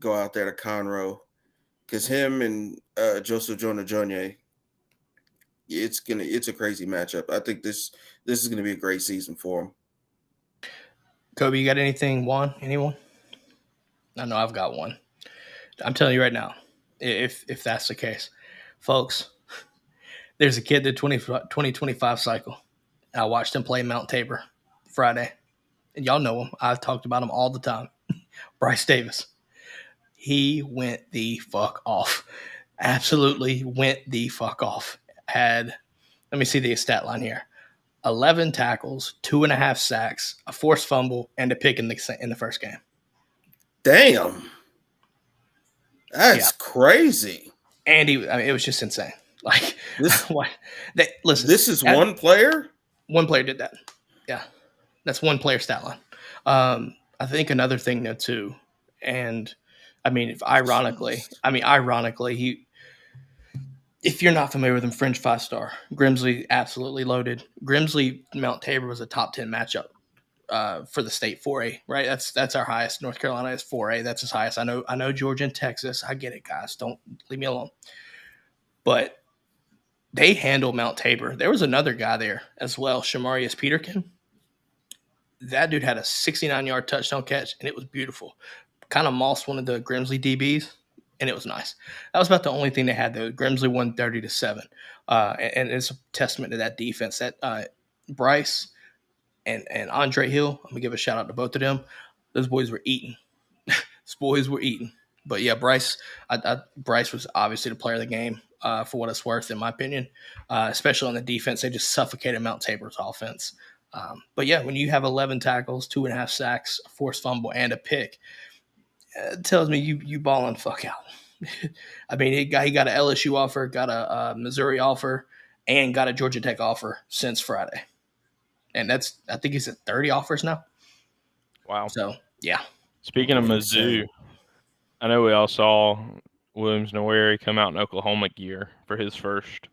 S2: Go out there to Conroe, because him and Joseph Jonah-Jonier, it's a crazy matchup. I think this is gonna be a great season for him.
S1: Kobe, you got anything, Juan? Anyone? I know I've got one. I'm telling you right now, if that's the case, folks, there's a kid, the 2025 cycle. I watched him play Mount Tabor Friday. And y'all know him. I've talked about him all the time. Bryce Davis. He went the fuck off. Absolutely went the fuck off. Let me see the stat line here. 11 tackles, 2.5 sacks, a forced fumble, and a pick in the first game.
S2: Damn. That's crazy.
S1: And it was just insane. Like, listen. This is
S2: one player?
S1: One player did that. Yeah. That's one player stat line. I think another thing, though, too, and ironically, if you're not familiar with him, Fringe 5-star, Grimsley absolutely loaded. Grimsley Mount Tabor was a top 10 matchup for the state 4A, right? That's our highest. North Carolina is 4A. That's his highest. I know Georgia and Texas. I get it, guys. Don't leave me alone. But they handle Mount Tabor. There was another guy there as well, Shamarius Peterkin. That dude had a 69-yard touchdown catch, and it was beautiful. Kind of mossed one of the Grimsley DBs, and it was nice. That was about the only thing they had, though. Grimsley won 30-7. And it's a testament to that defense. That Bryce and Andre Hill, I'm going to give a shout-out to both of them. Those boys were eating. But yeah, Bryce was obviously the player of the game for what it's worth, in my opinion, especially on the defense. They just suffocated Mount Tabor's offense. But yeah, when you have 11 tackles, 2.5 sacks, a forced fumble, and a pick, it tells me you balling the fuck out. I mean, he got an LSU offer, got a Missouri offer, and got a Georgia Tech offer since Friday. And I think he's at 30 offers now.
S4: Wow.
S1: So, yeah.
S4: Speaking of Mizzou, I know we all saw Williams Noweri come out in Oklahoma gear for his first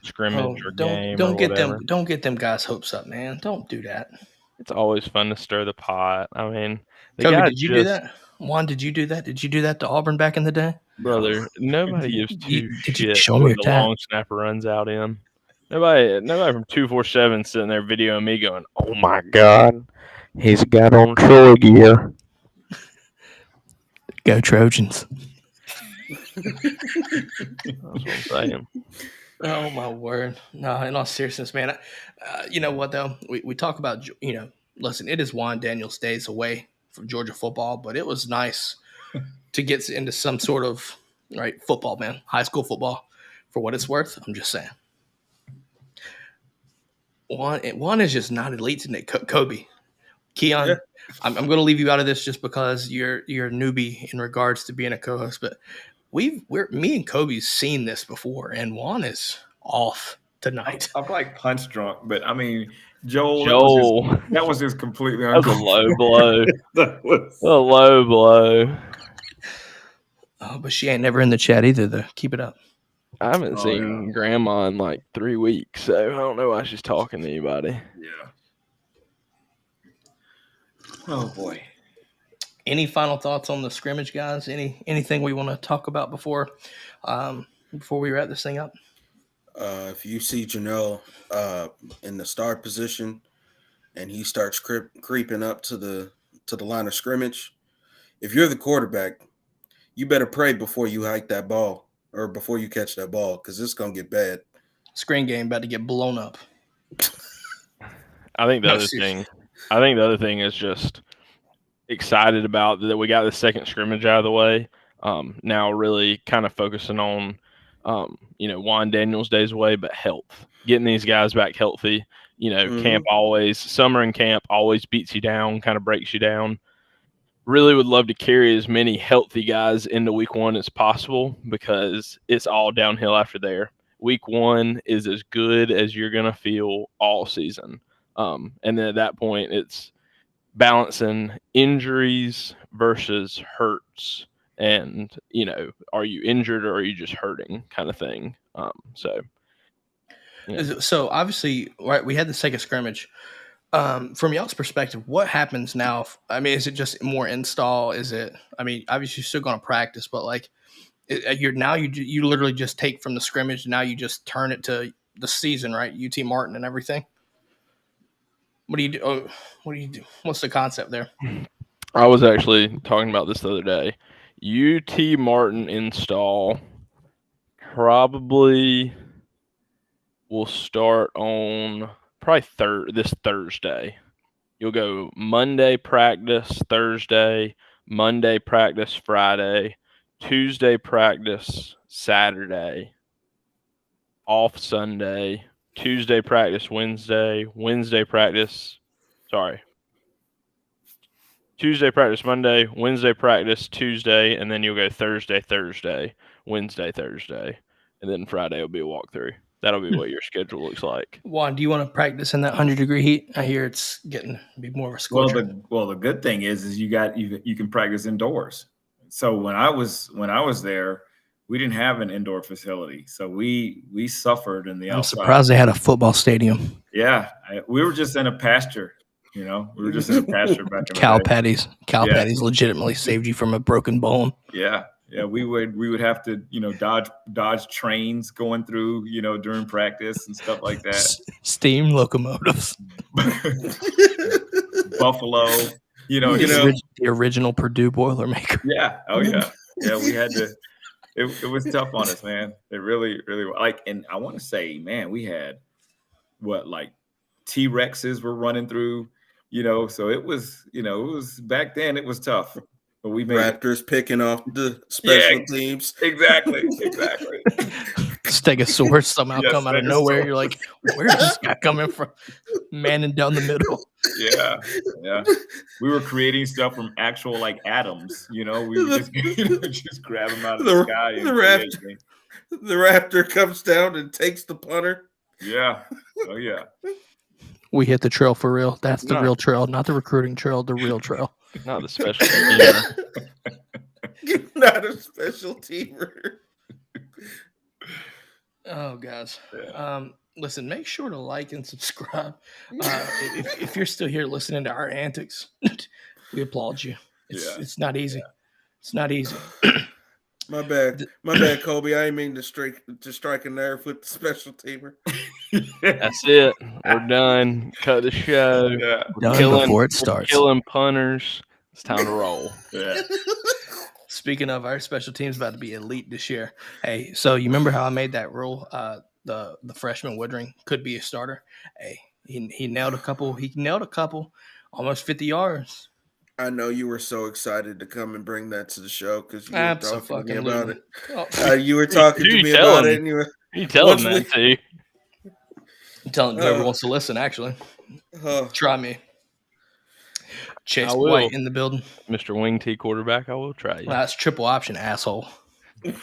S4: scrimmage or game or whatever.
S1: Don't get them guys' hopes up, man. Don't do that.
S4: It's always fun to stir the pot. I mean,
S1: Kobe, did you do that? Juan, did you do that? Did you do that to Auburn back in the day?
S4: Brother, nobody gives two shit
S5: show me
S4: what
S5: your
S4: the
S5: tat?
S4: long snapper runs out in. Nobody from 247 sitting there videoing me going, "Oh my god, he's got on Troy gear."
S5: Go Trojans.
S4: That's what I'm saying.
S1: Oh, my word. No, in all seriousness, man. You know what, though? We talk about, listen, it is Juan Daniels days away from Georgia football, but it was nice to get into some sort of, football, man. High school football, for what it's worth. I'm just saying. Juan is just not elite in it. Kobe. Keon, yeah. I'm going to leave you out of this just because you're a newbie in regards to being a co-host, but me and Kobe's seen this before, and Juan is off tonight.
S3: I'm like punch drunk, but I mean, Joel, that was just completely
S4: that was a low blow.
S3: That was
S4: a low blow.
S1: Oh, but she ain't never in the chat either, though. Keep it up.
S4: I haven't seen Grandma in like 3 weeks, so I don't know why she's talking to anybody.
S3: Yeah. Oh boy.
S1: Any final thoughts on the scrimmage, guys? Anything we want to talk about before we wrap this thing up?
S2: If you see Janelle in the start position and he starts creeping up to the line of scrimmage, if you're the quarterback, you better pray before you hike that ball or before you catch that ball, because it's gonna get bad.
S1: Screen game about to get blown up.
S4: I think the other thing is just excited about that we got the second scrimmage out of the way. Now really kind of focusing on Juan Daniels days away, but health. Getting these guys back healthy. Summer in camp always beats you down, kind of breaks you down. Really would love to carry as many healthy guys into week 1 as possible, because it's all downhill after there. Week 1 is as good as you're going to feel all season. And then at that point, it's balancing injuries versus hurts. And, are you injured or are you just hurting kind of thing?
S1: So obviously, right, we had the second scrimmage. From y'all's perspective, what happens now? Is it just more install? Is it? Obviously you're still going to practice, but you literally just take from the scrimmage. And now you just turn it to the season, right? UT Martin and everything. What do you do? What's the concept there?
S4: I was actually talking about this the other day. UT Martin install probably will start on this Thursday. You'll go Monday practice, Thursday, Monday practice, Friday, Tuesday practice, Saturday, off Sunday, Tuesday practice, Tuesday practice Monday, Wednesday practice Tuesday, and then you'll go Thursday, Wednesday, and then Friday will be a walkthrough. That'll be what your schedule looks like.
S1: Juan, do you want to practice in that 100-degree heat? I hear it's getting to be more of a scorcher.
S3: Well, the good thing is you can practice indoors. So when I was there, we didn't have an indoor facility, so we suffered in the outside.
S5: I'm surprised they had a football stadium.
S3: Yeah, we were just in a pasture. We were just in a pasture back in
S5: cow
S3: the day.
S5: patties. Patties legitimately saved you from a broken bone.
S3: Yeah. Yeah, we would have to, dodge trains going through, during practice and stuff like that.
S5: Steam locomotives.
S3: Buffalo,
S5: the original Purdue Boilermaker.
S3: Yeah. Oh yeah. Yeah, we had to. It was tough on us, man. It really, really and I want to say, man, we had T-Rexes were running through, so it was, it was back then it was tough. but we made
S2: Raptors picking off the special teams.
S3: Exactly.
S5: Stegosaurus somehow
S3: Yeah,
S5: come out of nowhere. You're like, where's this guy coming from? Manning down the middle.
S3: Yeah. We were creating stuff from actual like atoms. We would just grab them out of the sky.
S2: The raptor comes down and takes the punter.
S3: Yeah. Oh yeah.
S5: We hit the trail for real. That's the real trail, not the recruiting trail. The real trail.
S4: Not the special teamer.
S2: Not a special teamer.
S1: Oh, guys.
S3: Yeah.
S1: Listen, make sure to like and subscribe. If you're still here listening to our antics, we applaud you. It's not easy.
S3: Yeah.
S1: It's not easy.
S2: My bad, Kobe. I ain't mean to strike a nerve with the special teamer.
S4: That's it. We're done. Cut the show.
S3: Yeah.
S5: Done before it starts.
S4: Killing punters. It's time to roll.
S3: Yeah.
S1: Speaking of, our special team's about to be elite this year. Hey, so you remember how I made that rule? The freshman Woodring could be a starter. Hey, he nailed a couple. He nailed a couple, almost 50 yards.
S2: I know you were so excited to come and bring that to the show because you were talking to me about it.
S1: Oh.
S2: You were talking to me about it, and
S4: you telling that to you?
S1: I'm telling whoever wants to listen. Actually, try me. Chase White in the building.
S4: Mr. Wing T quarterback, I will try you.
S1: That's triple option, asshole.
S3: It's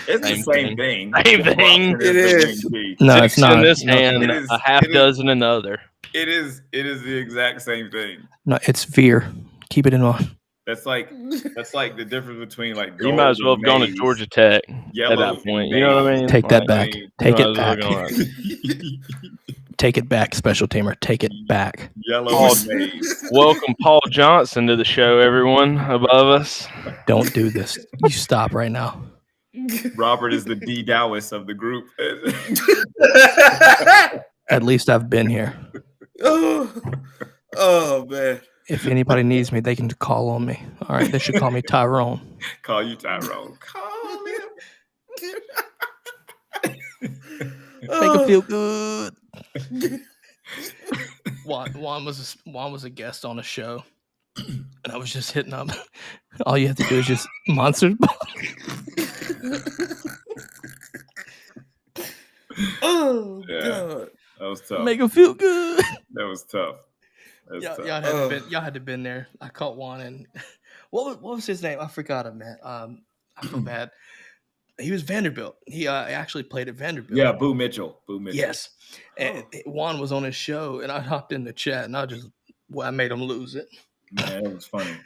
S3: the same thing.
S4: Same thing.
S2: It is.
S5: No, it's not.
S4: In this hand, a half dozen in the other.
S3: It is the exact same thing.
S5: No, it's Veer. Keep it in mind.
S3: That's like the difference between like
S4: you might as well have gone to Georgia Tech at that point. You know what I mean?
S5: Take that back. Take it back. Take it back, special teamer. Take it back.
S3: Yellow
S4: Welcome Paul Johnson to the show, everyone above us.
S5: Don't do this. You stop right now.
S3: Robert is the D Dallas of the group.
S5: At least I've been here.
S2: Oh man.
S5: If anybody needs me, they can call on me. All right, they should call me Tyrone.
S3: Call you Tyrone.
S2: Call him.
S5: Make it feel good.
S1: Juan was a guest on a show, and I was just hitting up. All you have to do is just Monsters Ball.
S2: Oh
S3: yeah.
S2: God.
S3: That was tough.
S5: Make it feel good.
S3: That was tough.
S1: Y'all had to been there. I caught one, and what was his name? I forgot him, man. I feel bad. He was Vanderbilt. He actually played at Vanderbilt.
S3: Yeah, Boo Mitchell.
S1: Yes. And Juan was on his show, and I hopped in the chat, and I made him lose it.
S3: Man, it was funny.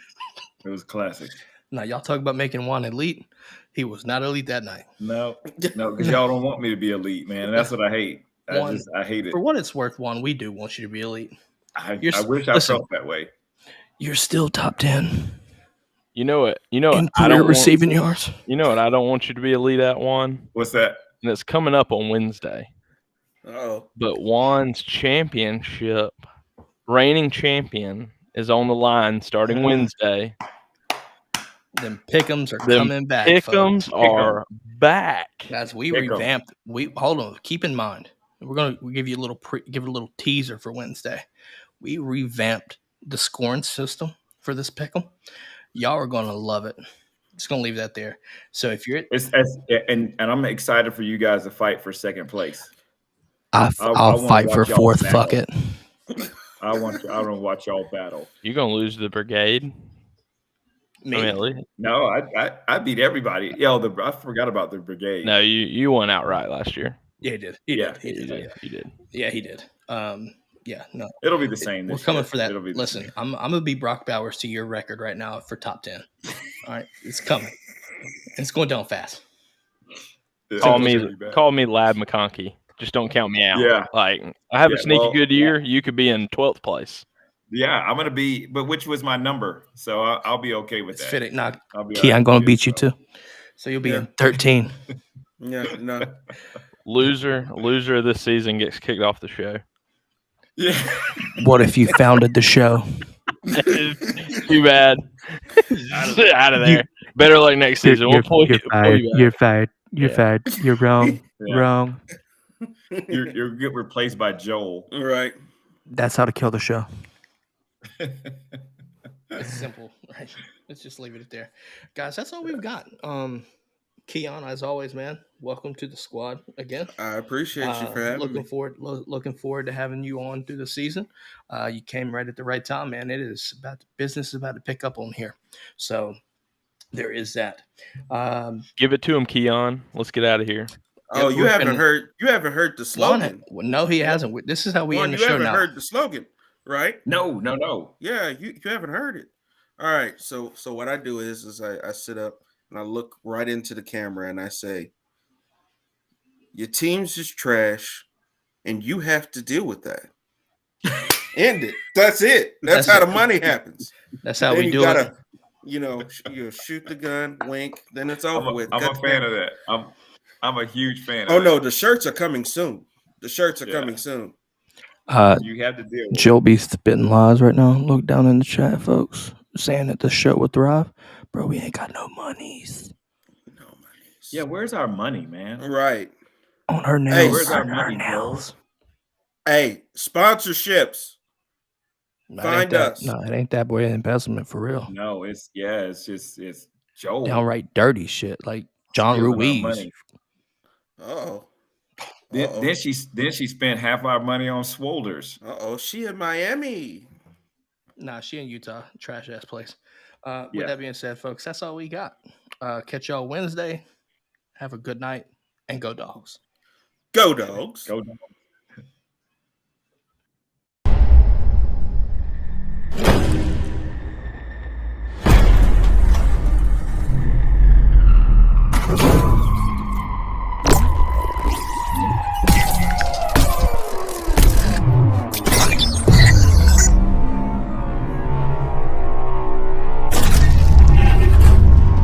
S3: It was classic.
S1: Now, y'all talk about making Juan elite. He was not elite that night.
S3: No, because y'all don't want me to be elite, man. That's what I hate. I hate it.
S1: For what it's worth, Juan, we do want you to be elite.
S3: I wish I felt that way.
S5: You're still top 10.
S4: You know what?
S5: I don't receiving yards.
S4: You know what? I don't want you to be elite at, Juan.
S3: What's that?
S4: And it's coming up on Wednesday.
S2: Oh.
S4: But Juan's championship, reigning champion, is on the line starting Wednesday.
S1: Them pick'ems are coming back.
S4: Pick'ems are back.
S1: Guys, we revamped. Hold on. Keep in mind, we'll give you a little teaser for Wednesday. We revamped the scoring system for this pick'em. Y'all are gonna love it. Just gonna leave that there. So if you're,
S3: and I'm excited for you guys to fight for second place.
S5: I'll fight for fourth. Fuck it.
S3: I want to watch y'all battle.
S4: You gonna lose the brigade?
S1: Me?
S3: No, I beat everybody. I forgot about the brigade.
S4: No, you won outright last year.
S1: Yeah, he did. He did. Yeah, he did. Yeah, no.
S3: It'll be the same.
S1: We're coming for that. Listen, I'm gonna be Brock Bowers to your record right now for top 10. All right, it's coming. It's going down fast.
S3: Yeah.
S4: Call me Lab McConkey. Just don't count me out.
S3: Yeah.
S4: Like I have a sneaky good year. You could be in 12th place.
S3: Yeah, I'm gonna be, but which was my number, so I'll be okay with that.
S1: Fitting. Nah,
S5: I'm gonna beat you too.
S1: So you'll be in
S5: 13.
S2: Yeah, no.
S4: Loser of this season gets kicked off the show.
S3: Yeah.
S5: What if you founded the show?
S4: Too bad. Out of there. Better luck next season. We'll pull you back.
S5: You're fired. You're fired. You're wrong.
S3: Yeah.
S5: Wrong.
S3: You're get replaced by Joel.
S2: Right.
S5: That's how to kill the show.
S1: It's simple, right? Let's just leave it there, guys. That's all we've got. Keon, as always, man, welcome to the squad again.
S2: I appreciate you for having me.
S1: Looking forward to having you on through the season. You came right at the right time, man. It is business is about to pick up on here, so there is that.
S4: Give it to him, Keon. Let's get out of here.
S2: Oh, you haven't heard the slogan?
S1: No, he hasn't. This is how we end the show now.
S2: You haven't heard the slogan, right?
S3: No.
S2: Yeah, you haven't heard it. All right. So what I do is I sit up and I look right into the camera and I say, your team's just trash and you have to deal with that. End it. That's it. That's how the money happens.
S1: That's how we do it.
S2: You shoot the gun, wink, then it's over with.
S3: I'm a fan of that. I'm a huge fan of
S2: that.
S3: No,
S2: the shirts are coming soon. Coming soon.
S3: You have to deal with
S5: Joe be spitting lies right now. Look down in the chat, folks, saying that the show will thrive. Bro, we ain't got no monies.
S3: Yeah, where's our money, man?
S2: Right.
S5: On her nails.
S3: Hey, where's our money,
S5: nails?
S2: Hey, sponsorships. Find us.
S5: No, it ain't that boy embezzlement for real.
S3: No, it's Joe.
S5: Downright dirty shit, like John Ruiz.
S2: Oh.
S3: Then she spent half our money on Swolders.
S2: She in Miami.
S1: Nah, she in Utah. Trash ass place. With that being said, folks, that's all we got. Catch y'all Wednesday. Have a good night and go Dogs.
S2: Go Dogs.
S3: Go Dogs.